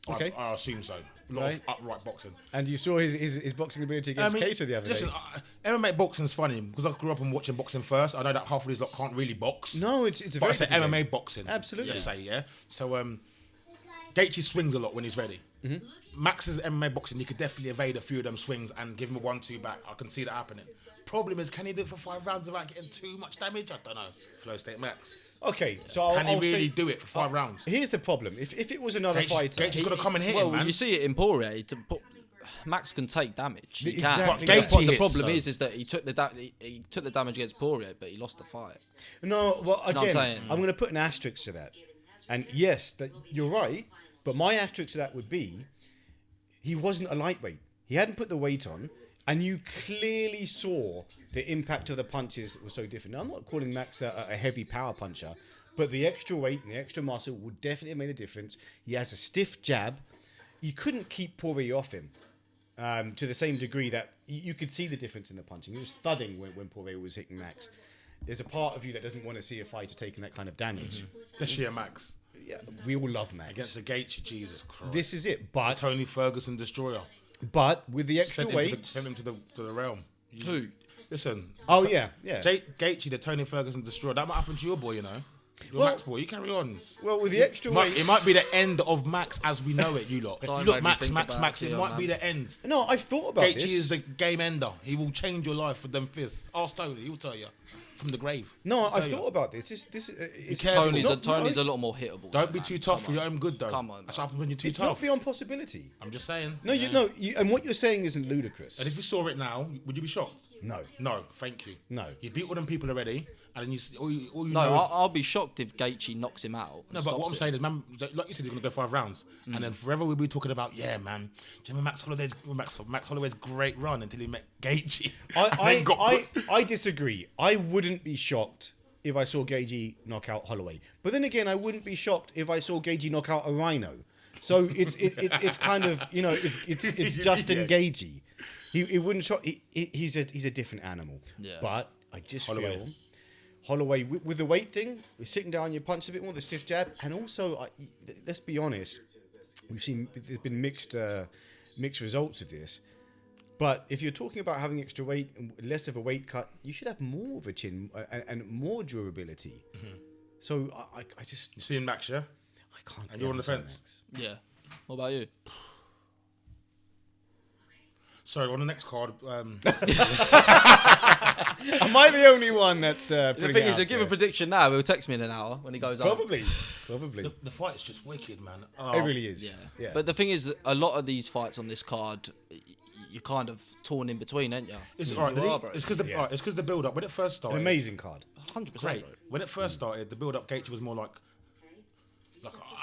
Okay. I assume so. A lot Right. of upright boxing. and you saw his boxing ability against Cater the other listen, day. MMA boxing's funny because I grew up on watching boxing first. I know that half of these lot can't really box. No, it's a But I very say different MMA game. boxing. Absolutely. Let's say, yeah. So Gaethje swings a lot when he's ready. Max's MMA boxing, he could definitely evade a few of them swings and give him a 1-2 back. I can see that happening. Problem is, can he do it for 5 rounds without getting too much damage? I don't know. Flow State Max. Okay, so I'll, Can he I'll really say, do it for 5 rounds? Here's the problem: if it was another fighter, Gaethje's got to come and hit Well, him, man. you see it in Poirier. Max can take damage. He can. Exactly. The Gaethje the hits, problem though. is that he took the damage against Poirier, but he lost the fight. No, well, know what I'm again, saying? I'm going to put an asterisk to that. And yes, that you're right, but my asterisk to that would be he wasn't a lightweight. He hadn't put the weight on, and you clearly saw the impact of the punches that were so different. Now, I'm not calling Max a heavy power puncher, but the extra weight and the extra muscle would definitely have made a difference. He has a stiff jab. You couldn't keep Poirier off him to the same degree that you could see the difference in the punching. He was thudding when Poirier was hitting Max. There's a part of you that doesn't want to see a fighter taking that kind of damage. This year, Max. Yeah, we all love Max. Against the Gaethje, Jesus Christ. This is it, but Tony Ferguson destroyer. with the extra Sent him, weight. sent him to the realm. Who? Listen. Oh yeah. Gaethje, the Tony Ferguson destroyer. That might happen to your boy, you know. Your Well- Max boy. You carry on. Well, with the extra weight. It might be the end of Max as we know it, you lot. Don't You make look, me Max. think about It it, might man. be the end. No, I've thought about Gaethje this. is the game ender. He will change your life with them fists. Ask Tony, he'll tell you. From the grave. No, He'll I've tell you. thought about this. It's careful. Tony's a lot more hittable. Don't than be that. too tough Come for your on. own good, though. Come on, That's man. what happens when you're too It's not tough. beyond possibility. I'm just saying. No, and what you're saying isn't ludicrous. And if you saw it now, would you be shocked? No. No, thank you. No. You beat all them people already, and then all you No, know is... I'll be shocked if Gaethje knocks him out. No, but what I'm saying is, man, like you said, he's going to go 5 rounds. And then forever we'll be talking about, yeah, man, do you remember Max Holloway's great run until he met Gaethje? And then I disagree. I wouldn't be shocked if I saw Gaethje knock out Holloway. But then again, I wouldn't be shocked if I saw Gaethje knock out a Rhino. So it's kind of, you know, it's Justin Gaethje. He wouldn't try. He's a different animal. Yeah. But I just Holloway. feel Holloway with the weight thing, sitting down, you punch a bit more, the stiff jab, and also let's be honest, there's been mixed results of this. But if you're talking about having extra weight and less of a weight cut, you should have more of a chin and more durability. Mm-hmm. So I just... You seeing Max, yeah? I can't... And you're on the fence? Max. Yeah. What about you? So on the next card... Am I the only one that's The thing is, he'll give a prediction now. He'll text me in an hour when he goes on. Probably. The fight's just wicked, man. It really is. Yeah. But the thing is, that a lot of these fights on this card, you're kind of torn in between, ain't you? It's You all right. are, bro. It's because the build up when it first started. An amazing card. 100%. Great. Bro. When it first started, the build up Gaethje was more like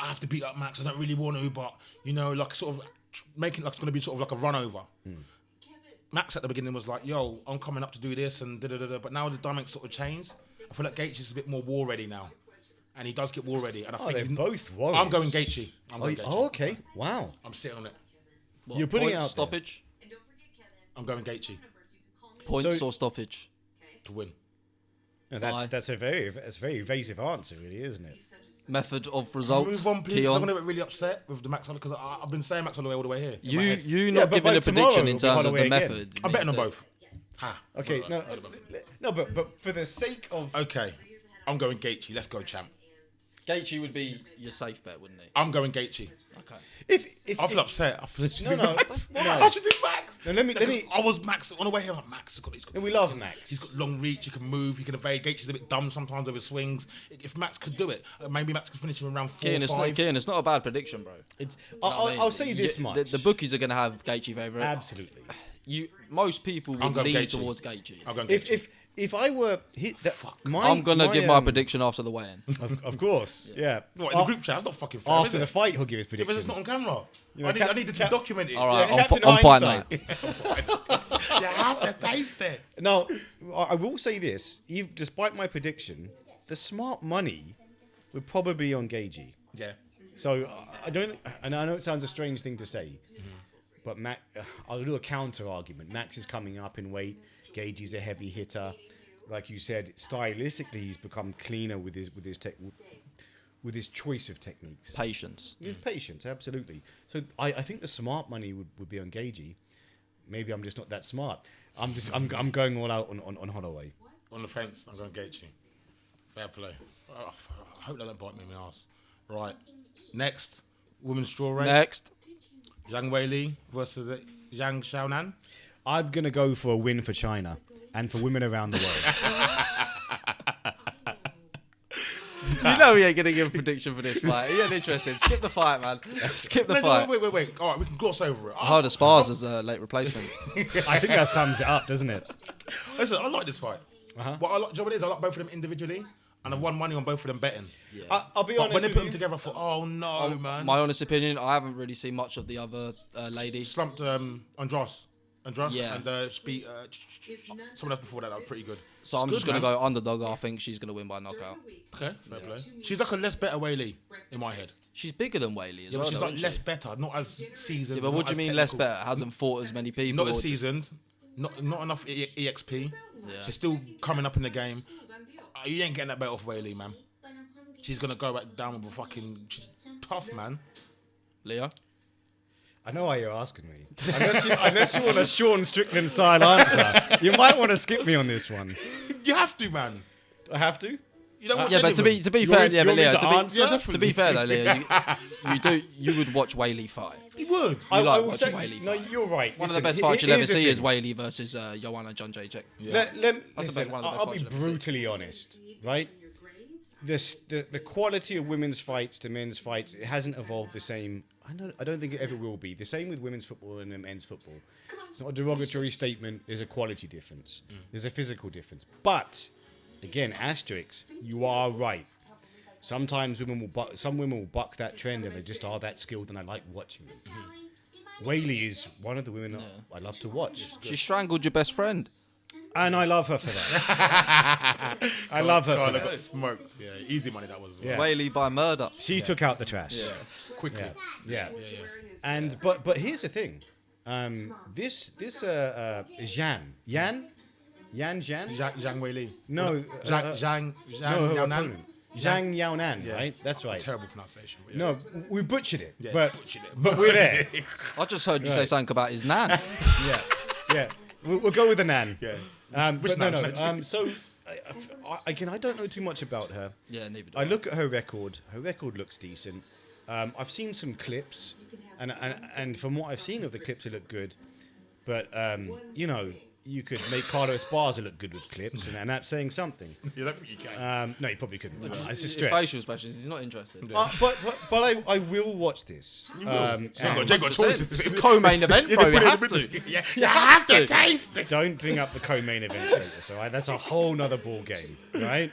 I have to beat up Max. I don't really want to, but you know, like sort of making like it's going to be sort of like a run over. Max at the beginning was like, "Yo, I'm coming up to do this," and da-da-da-da. But now the dynamic sort of changed. I feel like Gaethje's a bit more war ready now, and he does get war ready. And I think they're he's- both warriors. I'm going Gaethje. Oh, okay. Wow. I'm sitting on it. What, You're putting it points, out there. stoppage, And don't forget, Kevin. I'm going Gaethje points So- or stoppage. to win. No, Why? that's a very evasive answer, really, isn't it? Method of result. Move on, please. Keon. I'm going to get really upset with the Max Holloway because I've been saying Max Holloway all the way here. in my head. You not but giving by a tomorrow prediction in it'll be terms of Holloway the again. method. I'm betting on means both. Ha. Okay, no, but for the sake of Okay, I'm going Gaethje. Let's go, champ. that Gaethje would be your safe bet, wouldn't he? I'm going Gaethje. Okay. if I feel upset. I feel No. I should do Max. No, let me- I was Max on the way here. I'm like, Max has got. And we love Max. He's got long reach. He can move. He can evade. Gaethje's a bit dumb sometimes with his swings. If Max could do it, maybe Max could finish him in round 4 or 5. It's not a bad prediction, bro. It's, You know what I mean? I'll say this much. The bookies are going to have Gaethje favourite. Absolutely. Most people I'm would going lean Gaethje. towards Gaethje. I'm going Gaethje. If I were hit that, I'm going to give my prediction after the weigh-in. Of course, yeah. What, in the group chat? That's not fucking fair. After is the it? fight, he'll give his Yeah, but prediction. it's not on camera. know, I need it to be documented. All right, Yeah, on Captain fight Hindsight. night. You have to taste it. Now, I will say this: despite my prediction, the smart money would probably be on Gaethje. Yeah. So I don't, and I know it sounds a strange thing to say, but I'll do a counter argument. Max is coming up in weight. Gaethje's a heavy hitter. Like you said, stylistically, he's become cleaner with his choice of techniques. Patience. With patience, absolutely. So I think the smart money would be on Gaethje. Maybe I'm just not that smart. I'm going all out on Holloway. On the fence, I'm going Gaethje. Fair play. Oh, I hope they don't bite me in the ass. Right. Next, women's strawweight. Next. Zhang Weili versus Zhang Xiaonan. I'm gonna go for a win for China and for women around the world. You know he ain't going to give a prediction for this fight. He ain't interested. Skip the fight, man. Skip the fight. Wait. All right, we can gloss over it. I heard of Spars as a late replacement. I think that sums it up, doesn't it? Listen, I like this fight. Uh-huh. What I like, do you know what it is? I like both of them individually, and I've won money on both of them betting. I'll be But honest when they with put them you. together, I thought, oh no, man. My honest opinion, I haven't really seen much of the other lady. Slumped Andros, Yeah. and beat someone else before that. That was pretty good. So I'm It's just good, going to man. go underdog. I think she's going to win by knockout. Okay, fair play. She's like a less better Weili in my head. She's bigger than Weili as Yeah, well, but she's though, like isn't less she? better, not as seasoned. Yeah, but not what do you as mean less technical. better? Hasn't fought as many people. Not as or- seasoned, not enough EXP. Yeah. She's still coming up in the game. You ain't getting that belt off Weili, man. She's gonna go back down with a fucking she's tough, man. Leo? I know why you're asking me. Unless you want a Sean Strickland style answer, you might want to skip me on this one. You have to, man. I have to. You don't want Yeah, but to be You fair, want- yeah, you but want me Leo, to to answer? Yeah, be definitely. fair though, Leo, you would watch Weili fight. You would. I like will watching say, Weili no, fight. you're right. One of Listen, the best fights you'll ever here's the see is thing. Weili versus Joanna Jędrzejczyk. Yeah. Listen, one of the best I'll be fights you'll ever see. brutally honest, right? The quality of women's fights to men's fights, it hasn't evolved the same. I don't think it ever will be. The same with women's football and men's football. It's not a derogatory statement. There's a quality difference. There's a physical difference. But again, asterisks. You are right. Sometimes some women will buck that trend, and they just are that skilled, and I like watching them. Weili is one of the women that I love to watch. She strangled your best friend. And I love her for that. I love her for God, I that. got smoked. Yeah, easy money that was as well. Yeah. Weili by murder. She took out the trash. Yeah. Quickly. Yeah. And but here's the thing. This Zhang. Zhang Weili. No, Zhang no, her Xiaonan. opponent. Zhang Xiaonan, Yeah. right? That's right. Terrible pronunciation. But yeah. No, we butchered it, Yeah, but butchered it. but we're there. I just heard you say something about his nan. Yeah. We'll go with the nan. Yeah. Which But nan? no. So again, I don't know too much about her. Yeah, neither do I look at her record. Her record looks decent. I've seen some clips, and from what I've seen of the clips, it looked good. But you could make Carlos Esparza look good with clips, and that's saying something. You don't think you can? No, you probably couldn't. It's a His stretch. facial expressions, he's not interested. But I will watch this. You ain't got choices. It's the co-main event, bro. You have to. Yeah, you have to taste it. Don't bring up the co-main event status, all right? That's a whole nother ball game, right?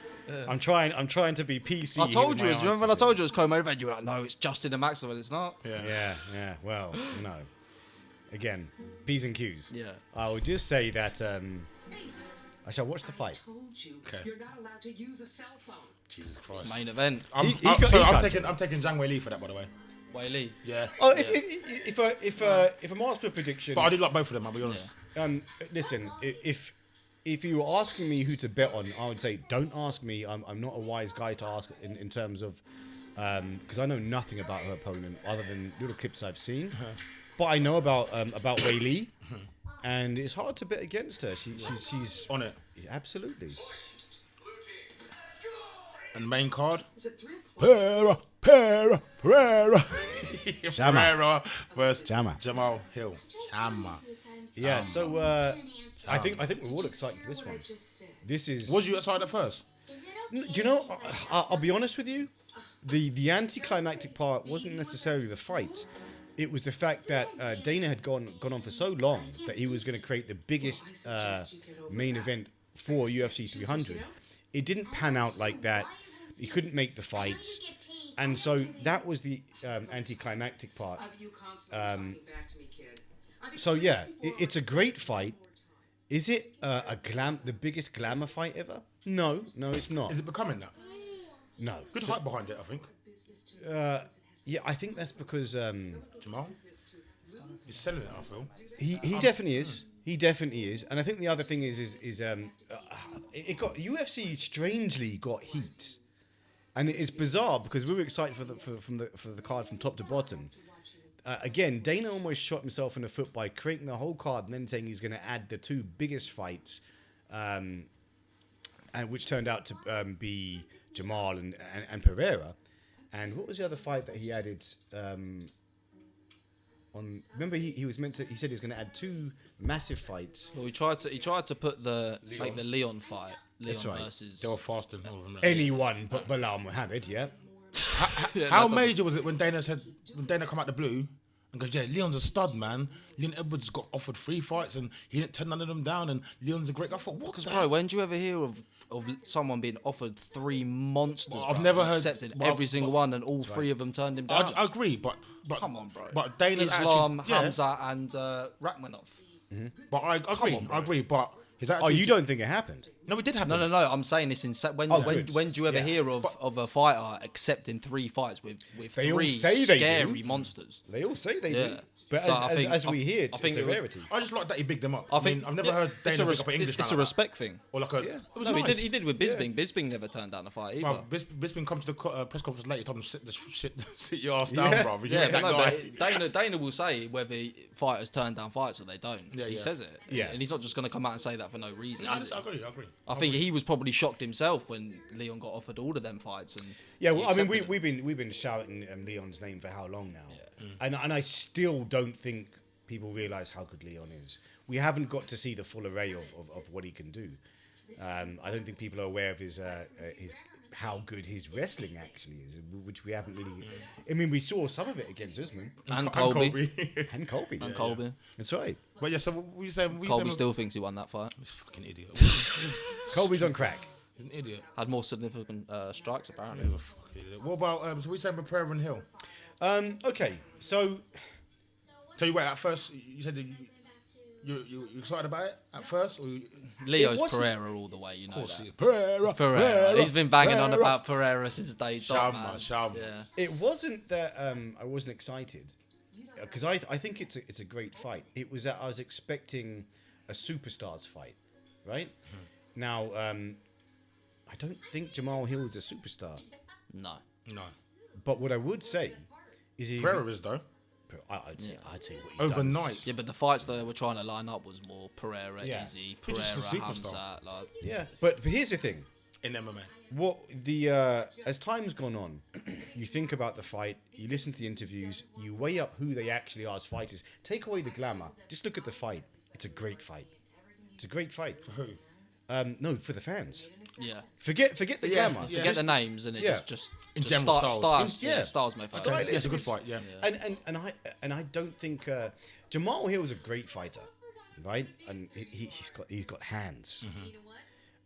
I'm trying to be PC. I told with you. my Do you remember when I answers told you it was co-main event? You were like, no, it's Justin and Maxwell. It's not. Yeah. here. Yeah. Well, no. Again, P's and Q's. Yeah. I will just say that I shall watch the fight. Told you, Okay. you're not allowed to use a cell phone. Jesus Christ. Main event. I'm He got taking Zhang Weili for that, by the way. Weili. Yeah. Oh, if I'm asked for a prediction, But I do like both of them, I'll be honest. listen, if you were asking me who to bet on, I would say don't ask me. I'm not a wise guy to ask in terms of because I know nothing about her opponent other than little clips I've seen. But I know about Weili, and it's hard to bet against her. She's On it. absolutely. And main card. Is it 3 o'clock? Pereira. Jamahal. Pereira versus Jamahal. Jamahal Hill. Jamahal. Yeah. So I think we're all excited for this one. This is. Was you excited at first? Do you know? I'll be honest with you. The anticlimactic part wasn't necessarily the fight. It was the fact that Dana had gone on for so long that he was going to create the biggest main event for UFC 300. It didn't pan out like that. He couldn't make the fights, and so that was the anticlimactic part. Of you constantly talking back to me, kid. So yeah, it's a great fight. Is it the biggest glamour fight ever? No, it's not. Is it becoming that? No. Good hype behind it, I think. Yeah, I think that's because Jamahal? He's selling it, I feel. he definitely is. He definitely is. And I think the other thing is it got UFC strangely got heat. And it's bizarre because we were excited for the card from top to bottom. Again, Dana almost shot himself in the foot by creating the whole card and then saying he's going to add the two biggest fights, and which turned out to be Jamahal and Pereira. And what was the other fight that he added? Remember, he was meant to. He said he was going to add two massive fights. Well, he tried to put the Leon fight. Leon That's right. versus. They were fasting. All of them. Anyone but Bilal Muhammad, yeah. How major was it when Dana come out the blue and goes, yeah, Leon's a stud, man. Leon Edwards got offered 3 fights and he didn't turn none of them down, and Leon's a great guy. I thought, what? Because bro, when do you ever hear of someone being offered 3 monsters? Well, I've bro, never heard- accepted well, every single one, and all 3 of them turned him down. I agree, but Come on, bro. But Dana's Islam, attitude, yeah, Hamza, and Rachmanov. But I agree. on, bro. I agree. But his attitude. Oh, you don't think it happened? No, it did happen. No. I'm saying this in when good. when do you ever Yeah. hear of a fighter accepting 3 fights with They all 3 say they scary do. monsters? They all say they Yeah. do. But So I as think- we hear, I it's think a it was- rarity. I just like that he bigged them up. I think I've never heard Dana big up an Englishman. It's a like respect thing. that. Or like a. It was No, nice. he did with Bisping. Bisping never turned down a fight either. Bruv, Bisping come to the press conference later. Told him sit your ass down, bro. You Yeah, ain't but that no, guy. but Dana will say whether fighters turn down fights or they don't. Yeah, he yeah. says it. Yeah. And he's not just going to come out and say that for no reason. I is he? agree. I think he was probably shocked himself when Leon got offered all of them fights. And Yeah, he well, I mean, accepted it. we've been shouting Leon's name for how long now? And I still don't think people realise how good Leon is. We haven't got to see the full array of what he can do. I don't think people are aware of his how good his wrestling actually is, which we haven't really. I mean, we saw some of it against Usman And Colby. and Colby. And Colby. That's right. But yeah, so what you saying? Colby still thinks he won that fight. He's a fucking idiot. Colby's on crack. He's an idiot. Had more significant strikes apparently. He's a fucking idiot. What about so we saying Pereira and Hill? Okay, so Tell you what, at first you said that You excited about it at first? Or Leo's wasn't- Pereira all the way, you know of course, that. Pereira. He's been banging on Pereira. about Pereira since day dot, man. Shama. Yeah. It wasn't that I wasn't excited, because I think it's a great fight. It was that I was expecting a superstars fight, right? Now, I don't think Jamahal Hill is a superstar, No. No. but what I would say is he. Pereira is though. I'd say what he's Overnight. done. Yeah, but the fights that they were trying to line up was more Pereira, Yeah. Izzy, He's just a Pereira, superstar. Hamzat. Like, Yeah, but here's the thing. In MMA. What as time's gone on, you think about the fight, you listen to the interviews, you weigh up who they actually are as fighters. Take away the glamour. Just look at the fight. It's a great fight. It's a great fight. For who? No, for the fans. yeah. Forget the glamour. yeah. Forget the names and Yeah. just In just general, stars. styles. Yeah. Stars may fight. Style- Yeah, it's a good fight. Yeah. And I don't think Jamahal Hill's a great fighter, right? And he's got hands.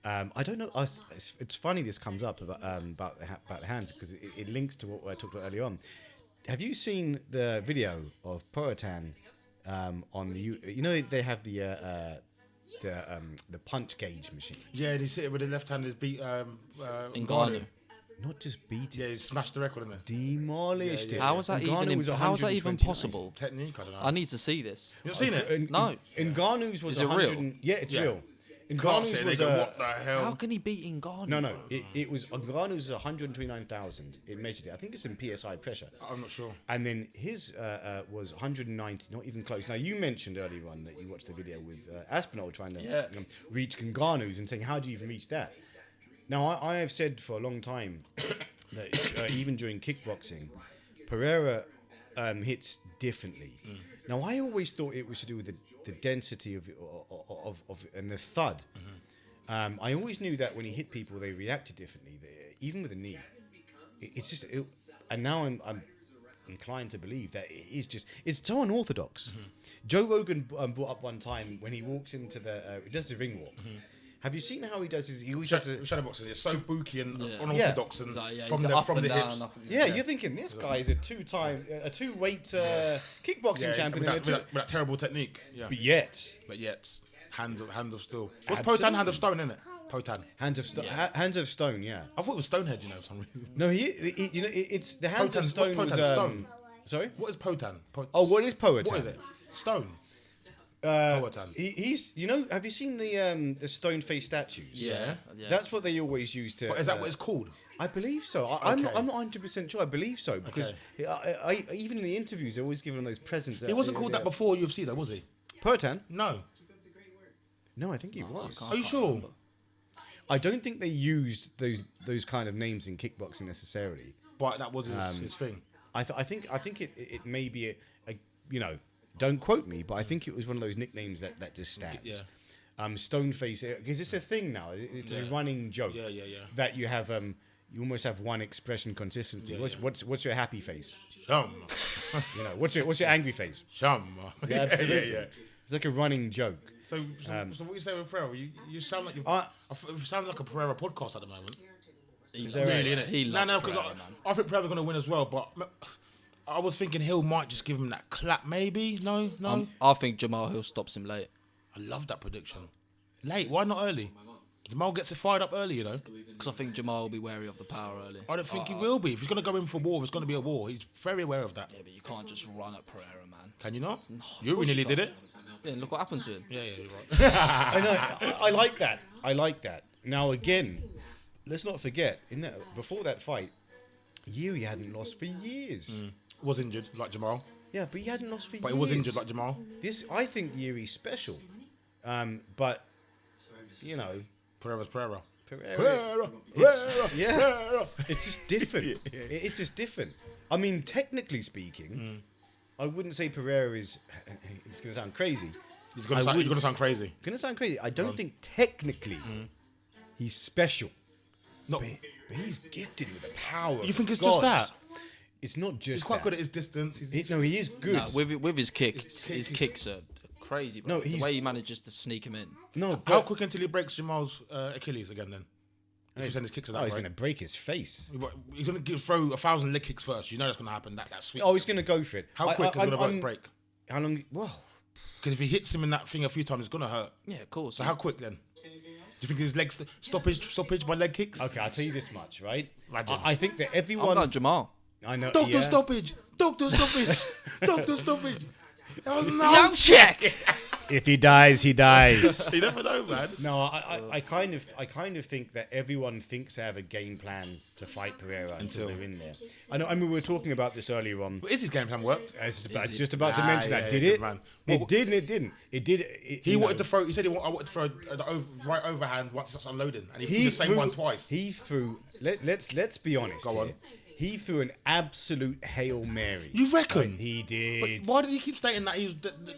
I don't know. It's funny this comes up about the hands because it links to what I talked about earlier on. Have you seen the video of Poatan on the? You know they have the punch gauge machine. Yeah, and he's hit it with the left hand. His beat Ngannou. Not just beat Yeah, he it, smashed the record in it. demolished it. How is that Ngannou even? was How is that even 129. possible? Technique, I don't know. I need to see this. You not seen it? No. Ngannou's was Is it 100. real? Yeah, it's Yeah. real. Can't Ngannou's say they was go, what the hell? How can he beat Ngannou? No. It was Ngannou's 129,000. It measured it. I think it's in PSI pressure. I'm not sure. And then his was 190, not even close. Now, you mentioned earlier on that you watched the video with Aspinall trying to reach Ngannou's and saying, how do you even reach that? Now, I have said for a long time that even during kickboxing, Pereira hits differently. Now, I always thought it was to do with the density of and the thud. I always knew that when he hit people, they reacted differently, even with a knee. It's just, and now I'm inclined to believe that it's so unorthodox. Joe Rogan brought up one time when he walks into he does the ring walk. Have you seen how he does his? He always does Shadow boxing. It's so booky and Yeah. unorthodox and Like, yeah, from he's the up from and the down, hips. up and- Yeah, you're thinking this guy is a two-weight kickboxing Yeah, champion. with that terrible technique. Yeah. But yet, Hand of steel. What's Absolutely. Potan? Hand of stone, isn't it? Potan. Hands of Stone. Yeah. I thought it was Stonehead, for some reason. No, it's the Hands of Potan- Stone. what's Was, Potan? Stone. Sorry. What is Potan? Oh, what is Poatan? What is it? Stone. Poatan. He's. Have you seen the stone face statues? Yeah. That's what they always use to. But is that what it's called? I believe so. I'm Okay. not 100% sure. I believe so because I even in the interviews they're always giving them those presents. He wasn't called that before UFC, though, was he? Poatan? No. No, I think he was. Are you sure? I don't think they used those kind of names in kickboxing necessarily. But that was his thing. I think it may be a don't quote me, but I think it was one of those nicknames that just stands. Yeah. Stoneface, because it's a thing now. It's a running joke. Yeah. That you have you almost have one expression consistently. Yeah, What's your happy face? Shum. What's your angry face? Shum. Yeah, absolutely. yeah. It's like a running joke. So what you say with Pereira? You sound like you sound like a Pereira podcast at the moment. He's Really, innit? He loves no, because Pereira, man. I think Pereira's going to win as well, but I was thinking Hill might just give him that clap, maybe. No. I think Jamahal Hill stops him late. I love that prediction. Late, why not early? Jamal gets it fired up early, Because I think Jamahal will be wary of the power early. I don't think he will be. If he's going to go in for war, it's going to be a war. He's very aware of that. Yeah, but you can't just run at Pereira, man. Can you not? of You course nearly you did can't. it. Yeah, and look what happened to him. Yeah, you're right. I know. I like that. I like that. Now again, let's not forget before that fight, Yuri hadn't lost for years. Was injured like Jamal, Yeah, but he hadn't lost for years. but he was injured like Jamal. I think Yuri's special, but Pereira's Pereira. Pereira. Pereira. Yeah. Pereira. It's just different. It's just different. I mean, technically speaking, I wouldn't say Pereira is. It's going to sound crazy. He's going to sound crazy. Going to sound crazy. I don't think technically he's special, No, but he's gifted with the power. You think of it's just God. that? It's not just. he's quite that. good at his distance. He's, No, he is good. Nah, with his kicks, His his kick- kicks are crazy, bro. No, the he's- way he manages to sneak him in. No, how but quick until he breaks Jamal's Achilles again? Then, if you send his kicks to that, he's right? going to break his face. He's going to throw 1,000 leg kicks first. You know that's going to happen. That's sweet. Oh, he's going to go for it. How quick is it going to break? How long? Well, Because if he hits him in that thing a few times, it's gonna hurt. Yeah, of course. So how quick then? Do you think his legs stoppage by leg kicks? Okay, I'll tell you this much, right? Imagine. I think that I'm everyone. going Jamahal. I know. Doctor yeah. stoppage. Doctor stoppage. Doctor stoppage. That was Young check. If he dies, he dies. You never know, man. No, I kind of think that everyone thinks they have a game plan to fight Pereira until they're in there. I mean, we were talking about this earlier on. But is his game plan worked? I was just about to mention that. Did good it? man. It did and it didn't. It did. He wanted to throw. He said I wanted to throw the right overhand once it's unloading, and he threw the same one twice. He threw. Let's be honest. Go on. Here. He threw an absolute Hail Mary. You reckon? He did. Why did he keep stating that?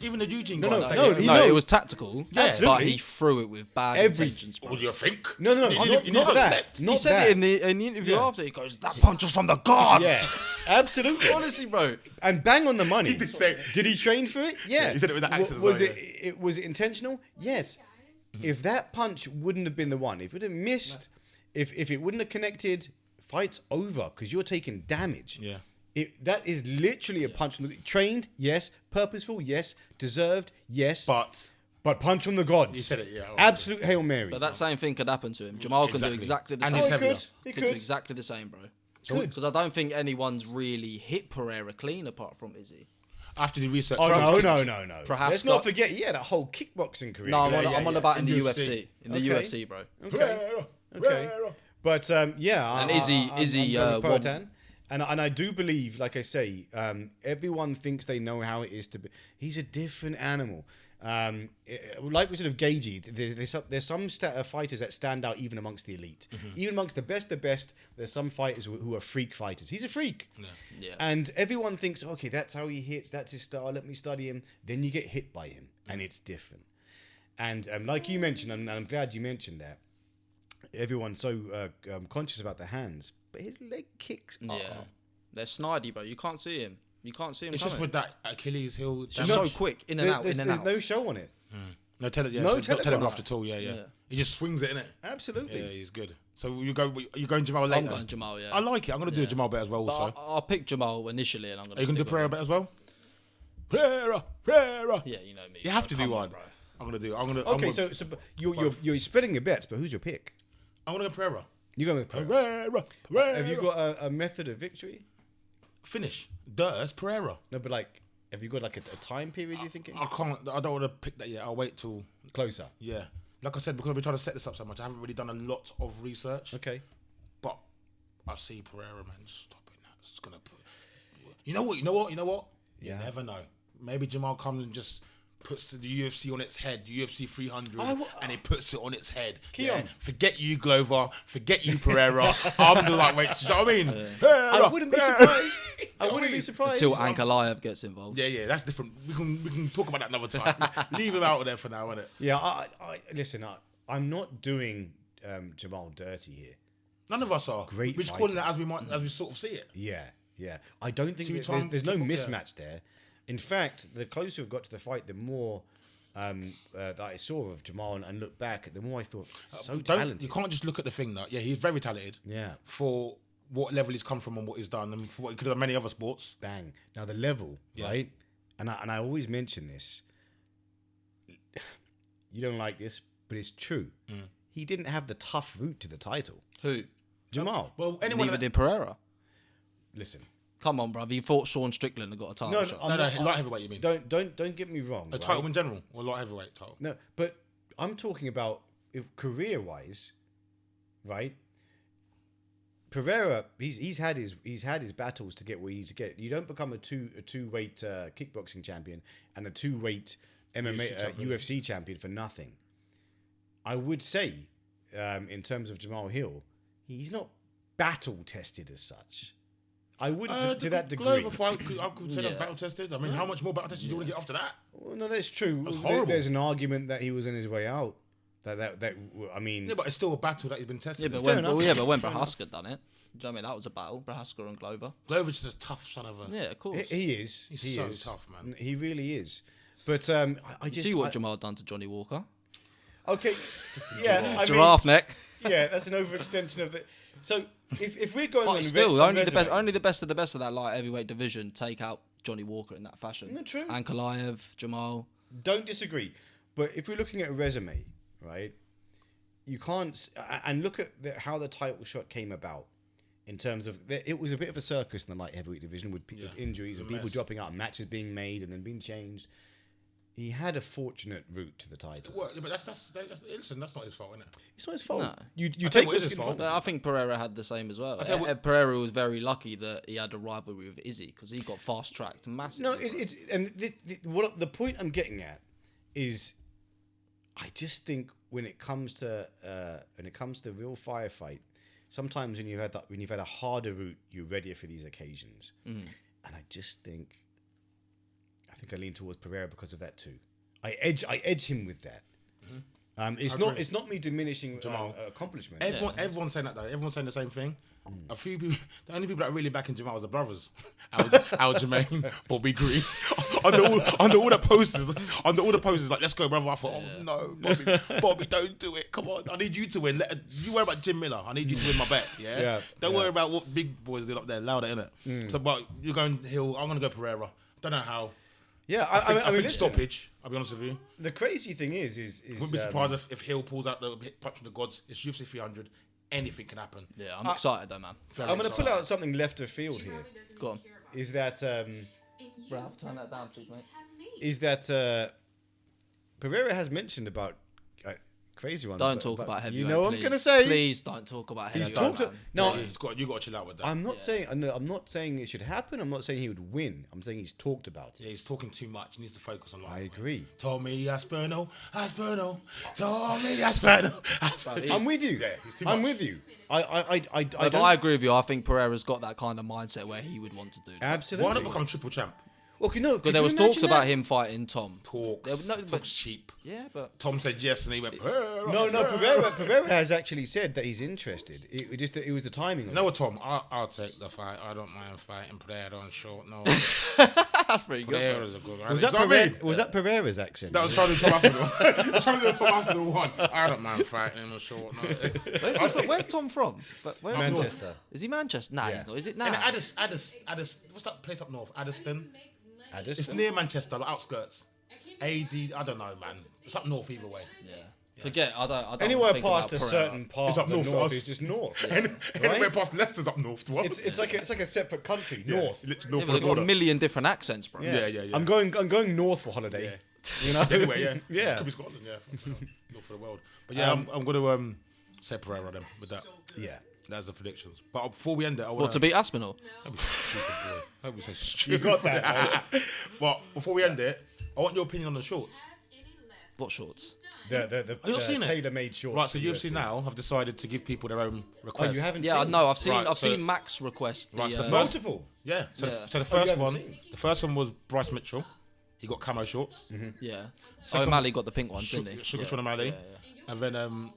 Even the Eugene guy. No, stated no, it. he- No, know. it was tactical. Yeah. But Absolutely. he threw it with bad Every- intentions, bro. What do you think? No, You not never that. slept. Not He said that. it in the interview Yeah. after. He goes, "That punch was from the gods." Yeah, absolutely. Honestly, bro. And bang on the money. He did say- Did he train for it? Yeah. he said it with the accent as Was well, it? Was it intentional? Yes. If that punch wouldn't have been the one, if it had missed, if it wouldn't have connected, fight's over because you're taking damage. Yeah. That is literally a punch. Trained, yes. Purposeful, yes. Deserved, yes. But punch from the gods. You said it, yeah. Absolute Hail Mary. But that same thing could happen to him. Jamal can do Exactly. exactly the And same. he's he heavier. could. He Could do could. exactly the same, bro. Could. Because I don't think anyone's really hit Pereira clean apart from Izzy. After the research. Oh, Trump's no. Perhaps Let's not got- forget, he had a whole kickboxing career. No, I'm Yeah, on yeah. about in the In UFC. In the Okay. UFC, bro. Okay. But yeah, And Izzy- I'm going with wob- Poatan. And I do believe, like I say, everyone thinks they know how it is to be. He's a different animal. Like we sort of Gaethje, there's some fighters that stand out even amongst the elite. Even amongst the best, there's some fighters who are freak fighters. He's a freak. Yeah. And everyone thinks, okay, that's how he hits, that's his style, let me study him. Then you get hit by him, and it's different. And like you mentioned, and I'm glad you mentioned that, everyone's so conscious about the hands, but his leg kicks are... Yeah. They're snidey, bro. You can't see him. You can't see him It's coming. just with that Achilles heel. Just damage. so quick, in and out, There's in and out. no show on it. No, tell it. Yeah, No no telegraph. telegraphed at all. Yeah. Yeah. He just swings it in it. Absolutely. Yeah, he's good. So you going Jamal later? I'm going Jamal, yeah. I like it. I'm gonna do a Jamal bet as well. But Also, I'll pick Jamal initially, and I'm going are you gonna do to Pereira bet as well? Pereira. Yeah, you know me. You have to Come do on, one. bro. I'm gonna do. I'm gonna. Okay, I'm gonna, so you're spreading your bets, but who's your pick? I'm gonna go Pereira. You're going with Pereira. Pereira. Have you got a method of victory? finish? Duh, it's Pereira. No, but like, have you got like a time period you're thinking? I can't. I don't want to pick that yet. I'll wait till. Closer. Yeah, like I said, because I've been trying to set this up so much, I haven't really done a lot of research. Okay. But I see Pereira, man, stopping that. It's gonna put. You know what? You Yeah. never know. Maybe Jamal comes and just puts the UFC on its head, UFC 300, and he puts it on its head. Keon. Forget you, Glover. Forget you, Pereira. I'm the lightweight. You know what I mean? Pereira, I wouldn't be Pereira. surprised. I You know wouldn't what be mean? surprised. Until Ankalaev gets involved. Yeah, that's different. We can talk about that another time. Leave him out of there for now, innit? Yeah, I listen. I'm not doing Jamal dirty here. None of us are. Great We're just calling fighter. it as we sort of see it. Yeah. I don't think Two-time there's no kickboxer. mismatch there. In fact, the closer we got to the fight, the more that I saw of Jamal and looked back, the more I thought so talented. You can't just look at the thing that he's very talented. Yeah. For what level he's come from and what he's done, and for what he could have done in many other sports. Bang. Now the level, right? And I always mention this. You don't like this, but it's true. He didn't have the tough route to the title. Who? Jamal. Well, anyone. Neither did Pereira. Listen. Come on, bruv. He fought Sean Strickland and got a title shot. No, light heavyweight. You mean Don't get me wrong. a title in general or light heavyweight title? No, but I'm talking about if career-wise, right? Pereira, he's had his battles to get where he needs to get. You don't become a two-weight kickboxing champion and a two-weight MMA UFC champion for nothing. I would say, in terms of Jamahal Hill, he's not battle tested as such. I wouldn't to that degree. Glover fight, I could say that's Yeah. battle tested. I mean, how much more battle tested do you want to get after that? Well, no, that's true. That's horrible. There's an argument that he was on his way out. That I mean, Yeah, but it's still a battle that he's been tested. Yeah, but Fair when, enough. when Prohaska done it, do you know what I mean? That was a battle. Prohaska and Glover. Glover's just a tough son of a. Yeah, of course. he is. He's he so is. tough, man. He really is. But I You just see what Jamal done to Johnny Walker? Okay, yeah, I mean, Giraffe neck. yeah, that's an overextension of the. So if we're going, But on still, on only the best, resume- only the best of the best of that light heavyweight division take out Johnny Walker in that fashion. No, true. Ankalaev, Jamal. don't disagree. But if we're looking at a resume, right, you can't... And look at how the title shot came about. In terms of... It was a bit of a circus in the light heavyweight division with injuries and people dropping out and matches being made and then being changed. He had a fortunate route to the title. Well, but listen, that's not his fault, innit? It's not his fault. No. You I take tell you what risk is his in fault. front. I think Pereira had the same as well. tell you what- Pereira was very lucky that he had a rivalry with Izzy because he got fast tracked massively. No, it's... And what the point I'm getting at is... I just think when it comes to real firefight, sometimes when you've had a harder route, you're readier for these occasions. And I just think I lean towards Pereira because of that too. I edge him with that. It's not me diminishing Jamahal. accomplishment. Everyone's saying that though. Everyone's saying the same thing. A few people, the only people that are really backing Jamahal are the brothers, Aljamain, Bobby Green. under all the posters, like let's go, brother. I thought, oh no, Bobby, don't do it. Come on, I need you to win. You worry about Jim Miller. I need you to win my bet. Yeah. Don't worry about what big boys did up there. Louder, innit? So, but you're going Hill. I'm gonna go Pereira. Don't know how. Yeah, I think listen, stoppage. I'll be honest with you. the crazy thing is Wouldn't be surprised if Hill pulls out the punch from the gods. It's UFC 300. Anything can happen. Yeah, I'm excited though, man. I'm going to pull out something left of field here. Go on. Is that Ralph, turn that down, please, mate. is that Pereira has mentioned about crazy ones. Don't talk about heavyweight. You know what I'm please. going to say? Please don't talk about He's heavyweight. talked. man. No, You got to chill out with that. I'm not saying. I'm not saying it should happen. I'm not saying he would win. I'm saying he's talked about it. Yeah, he's talking too much. He needs to focus on life. I agree. Tommy Asperno. Tommy Asperno. I'm with you. Yeah, he's too I'm much. with you. I But don't. I agree with you. I think Pereira's got that kind of mindset where he would want to do that. Absolutely. Why not become triple champ? Well, no, But there was talks about him fighting Tom. Talks. No, but- Talks cheap. Yeah, but Tom said yes, and he went. No, Pereira has actually said that he's interested. It was the timing. You Of know what, Tom? I'll take the fight. I don't mind fighting Pereira on short. No, that's pretty good. Pereira's a good guy. Was that You know what I Pereira, mean? was that Pereira's accent? That was trying to do Tom Aspinall. I was trying to do a Tom Aspinall one. I don't mind fighting him on short. No. Where's Tom from? Where's Manchester. Is he Manchester? Nah, he's not. Is it now? And Addis. What's that place up north? Addiston. It's Addison? near Manchester, like outskirts. I don't know, man. It's up north either way. Yeah. Forget. I don't. Anywhere think past a about certain part It's of up the north to north us. is just north. Anywhere past Leicester's up north to us. It's like a separate country, north. Literally Yeah, north but of they've the got a border. million different accents, bro. Yeah. I'm going north for holiday. Yeah. You know. Anyway, yeah. Yeah. Could be Scotland, yeah. North of the world. But yeah, I'm going to say Pereira then with that. Yeah. That's the predictions. But before we end it, I want What, to beat Aspinall? Stupid boy. Hope we say stupid. You got that. Right? But before we end it, I want your opinion on the shorts. What shorts? The you not seen it? tailor-made shorts. Right, so for UFC now have decided to give people their own Oh, requests. you haven't Yeah, seen? no, I've seen. Right, I've so- seen Max request. Right, so The, the first- Multiple. Yeah. So, Yeah. so the Oh, you first haven't one, seen? the first one was Bryce Mitchell. He got camo shorts. yeah. Second- O'Malley got the pink ones, didn't he? Sugar yeah. Sean O'Malley. Yeah, And then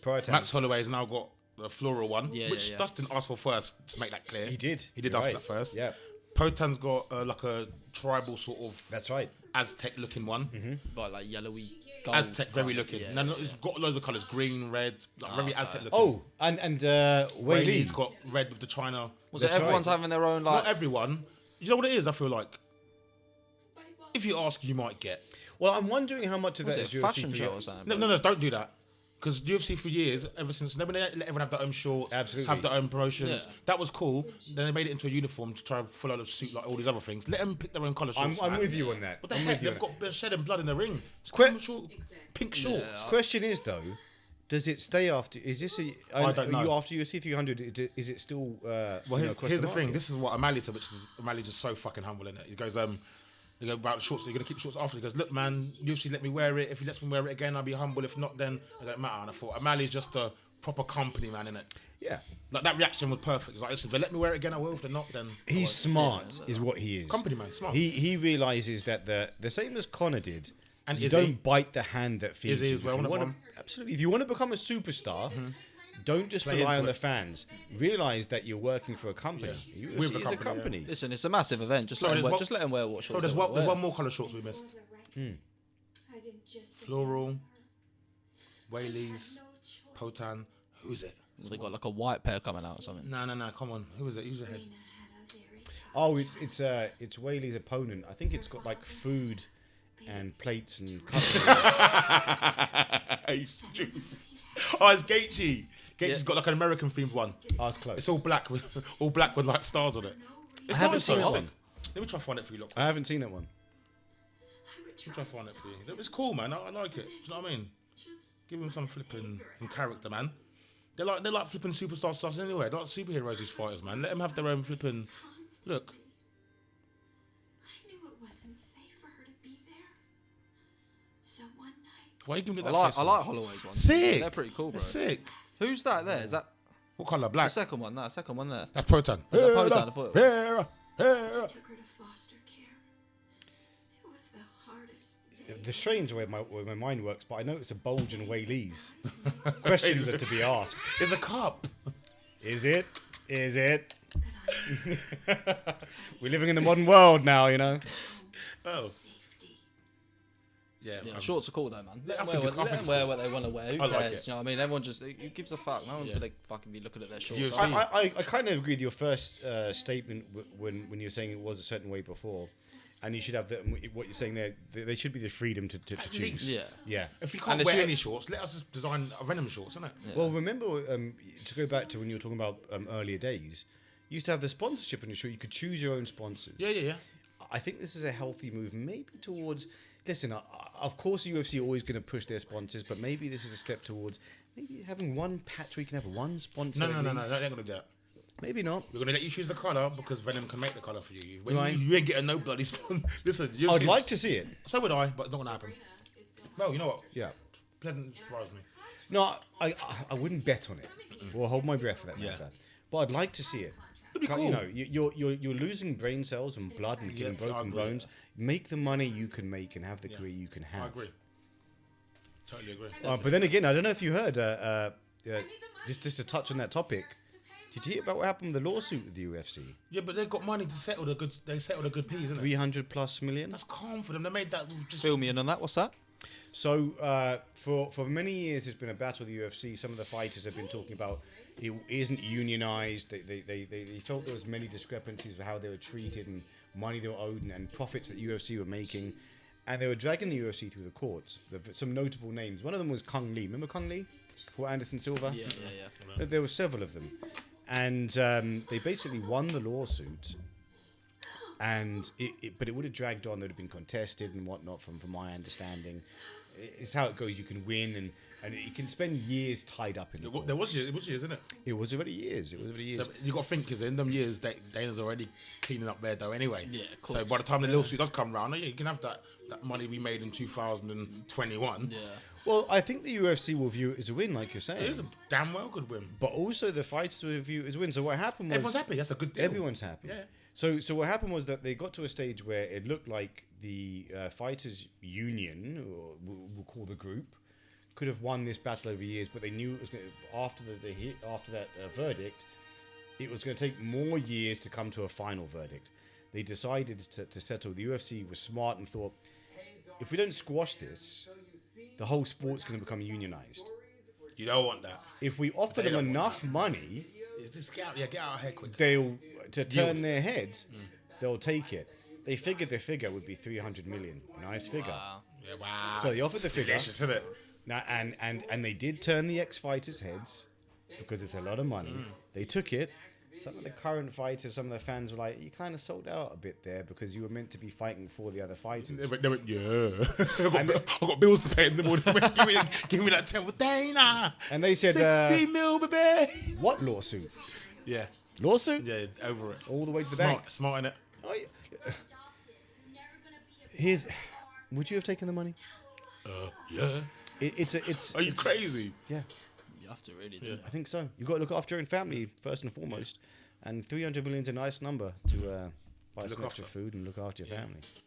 Prioritize. Max Holloway has now got the floral one, Yeah, which yeah. Dustin asked for first to make that clear. He did. He did You're ask right. for that first. Yeah. Potan's got like a tribal sort of That's right. Aztec looking one. But like yellowy. Gold Aztec very kind of, looking. yeah, No, yeah. it's got loads of colours, green, red, like very Aztec looking. Oh, and Weili. Weili's got red with the China. Was it That's everyone's right. having their own like? Not everyone. You know what it is? I feel like if you ask, you might get. Well, I'm wondering how much of Was that it is a UFC fashion for show you. or something? No, don't do that. Because UFC for years, ever since, they let everyone have their own shorts, Absolutely. have their own promotions. Yeah. That was cool. Then they made it into a uniform to try and follow the suit like all these other things. Let them pick their own colour shorts. I'm man. with you on that. What the I'm heck? with you They've on got they're shedding blood in the ring. It's Quick- pink shorts. Question is though, does it stay after? Is this a? I don't know. You after UFC 300? Is it still? Well, you know, across here's the thing. market? This is what O'Malley said, which is O'Malley's just so fucking humble in it. He goes, they go about the shorts. You're gonna keep shorts after. He goes, look, man, UFC let me wear it. If he lets me wear it again, I'll be humble. If not, then it don't matter. And I thought O'Malley's just a proper company man, innit? Yeah. Like that reaction was perfect. He's like, listen, if they let me wear it again, I will. If they're not, then I He's won't. smart, is what he is. Company man, smart. He realizes that the same as Conor did. And you Izzy. don't bite the hand that feeds Izzy you. as well, If you one of wanna- them. absolutely. If you want to become a superstar, don't just Play rely into on the it. fans. Realize that you're working for a company. Yeah. UFC With a is company, a company. Listen, it's a massive event. Just let there's them wear, one- just let them wear what So shorts. there's they one, wanna there's wear. one more colour shorts we missed. Floral, Weili's, Potan. Who's it? They got like a white pair coming out or something. No, come on. Who is it? Who's the head? Oh, it's Weili's opponent. I think it's got like food and plates and cutlery. Oh, it's Gaethje. Gaethje's got like an American themed one. I was close. It's all black with like stars on it. It's I haven't nice, seen though. that one. Let me try to find it for you. Look. I haven't seen that one. Let me try to find it for you. It's cool, man. I like it. Do you know what I mean? Give them some flipping character, man. They're like flipping superstar stars anyway. They're like superheroes, these fighters, man. Let them have their own flipping. Look. I knew it wasn't safe for her to be there. So one night. Why are you giving me I that like face, I man? like Holloway's ones. Sick. They're pretty cool, bro. They're sick. Who's that there? Is that What colour? the Black. second one? No, second one there. That's Potan. Is that Potan? I thought- Pereira. I took her to foster care. It was the hardest day. The strange way my mind works, but I noticed a bulge in Weili's. Questions are to be asked. It's a cup. Is it? Is it? But I We're living in the modern world now, you know. Oh. safety. Yeah. Yeah, shorts are cool though, man. Let I them think wear, it's- I let think them it's wear cool. what they want to wear. Who I like cares? it. You know what I mean? Everyone just who gives a fuck. No one's Yeah. gonna fucking be looking at their shorts. UFC. are they? I kind of agree with your first statement when you were saying it was a certain way before, and you should have what you're saying there. They should be the freedom to choose. least. Yeah. Yeah. If you And can't it's wear you- any shorts, let us just design a Venom shorts, isn't it? Well, remember to go back to when you were talking about earlier days, you used to have the sponsorship on your shirt. You could choose your own sponsors. Yeah. I think this is a healthy move, maybe towards. Listen, of course, the UFC are always going to push their sponsors, but maybe this is a step towards maybe having one patch where you can have one sponsor. No. at They least. ain't gonna do that. Maybe not. We're gonna let you choose the colour because Venom can make the colour for you. When Right. you ain't getting no bloody sponsor. Listen, UFC I'd like to see it. So would I, but it's not gonna happen. No, you know what? Yeah. Pleasant surprise me. No, I wouldn't bet on it. Or hold my breath for that Yeah. matter. But I'd like to see it. It'd be Can't- cool. You know, you're losing brain cells and blood and getting Yeah, I broken agree. bones. Make the money you can make and have the career you can have. I agree. Totally agree. But then again, I don't know if you heard. Just to touch on that topic. Did you hear about what happened with the lawsuit with the UFC? Yeah, but they've got money to settle the good. They settle the good peas, isn't it? 300+ million. That's calm for them. They made that with just. Fill me in on that. What's that? So for many years, it's been a battle with the UFC. Some of the fighters have been talking about it isn't unionized. They felt there was many discrepancies with how they were treated and money they were owed and profits that UFC were making, and they were dragging the UFC through the courts. Some notable names. One of them was Kung Lee. Remember Kung Lee? For Anderson Silva. Yeah. There were several of them, and they basically won the lawsuit. And but it would have dragged on. They'd have been contested and whatnot. From my understanding, it's how it goes. You can win and you can spend years tied up in the court. It was years, isn't it? It was already years. So you got to think, because in them years, Dana's already cleaning up their dough anyway. Yeah, of So course. by the time the lawsuit does come round, you can have that money we made in 2021. Yeah. Well, I think the UFC will view it as a win, like you're saying. It is a damn well good win. But also the fighters will view it as a win. So what happened was Everyone's happy. That's a good deal. everyone's happy. Yeah. So what happened was that they got to a stage where it looked like the fighters union, or we'll call the group, could have won this battle over years, but they knew it was going to, after that verdict, it was going to take more years to come to a final verdict. They decided to settle. The UFC was smart and thought, if we don't squash this, the whole sport's going to become unionized. You don't want that. If we offer They them don't want enough money, It's just get out of here quick. they'll turn their heads, they'll take it. They figured the figure would be 300 million. Nice figure. Yeah, wow. So they offered the figure. Delicious, isn't it? Now, and they did turn the ex-fighters' heads because it's a lot of money. They took it. Some of the current fighters, some of the fans were like, you kind of sold out a bit there because you were meant to be fighting for the other fighters. They went, yeah. I've got bills to pay in the morning. give me that 10 with Dana. And they said, 60 mil, baby. what lawsuit? Yeah. Lawsuit? Yeah, over it. All the way to the bank. Smart, innit? Oh, yeah. Would you have taken the money? Yeah. It's. Are you crazy? Yeah. You have to really do. I think so. You've got to look after your own family first and foremost. And 300 million is a nice number to buy some look extra after. food and look after your family.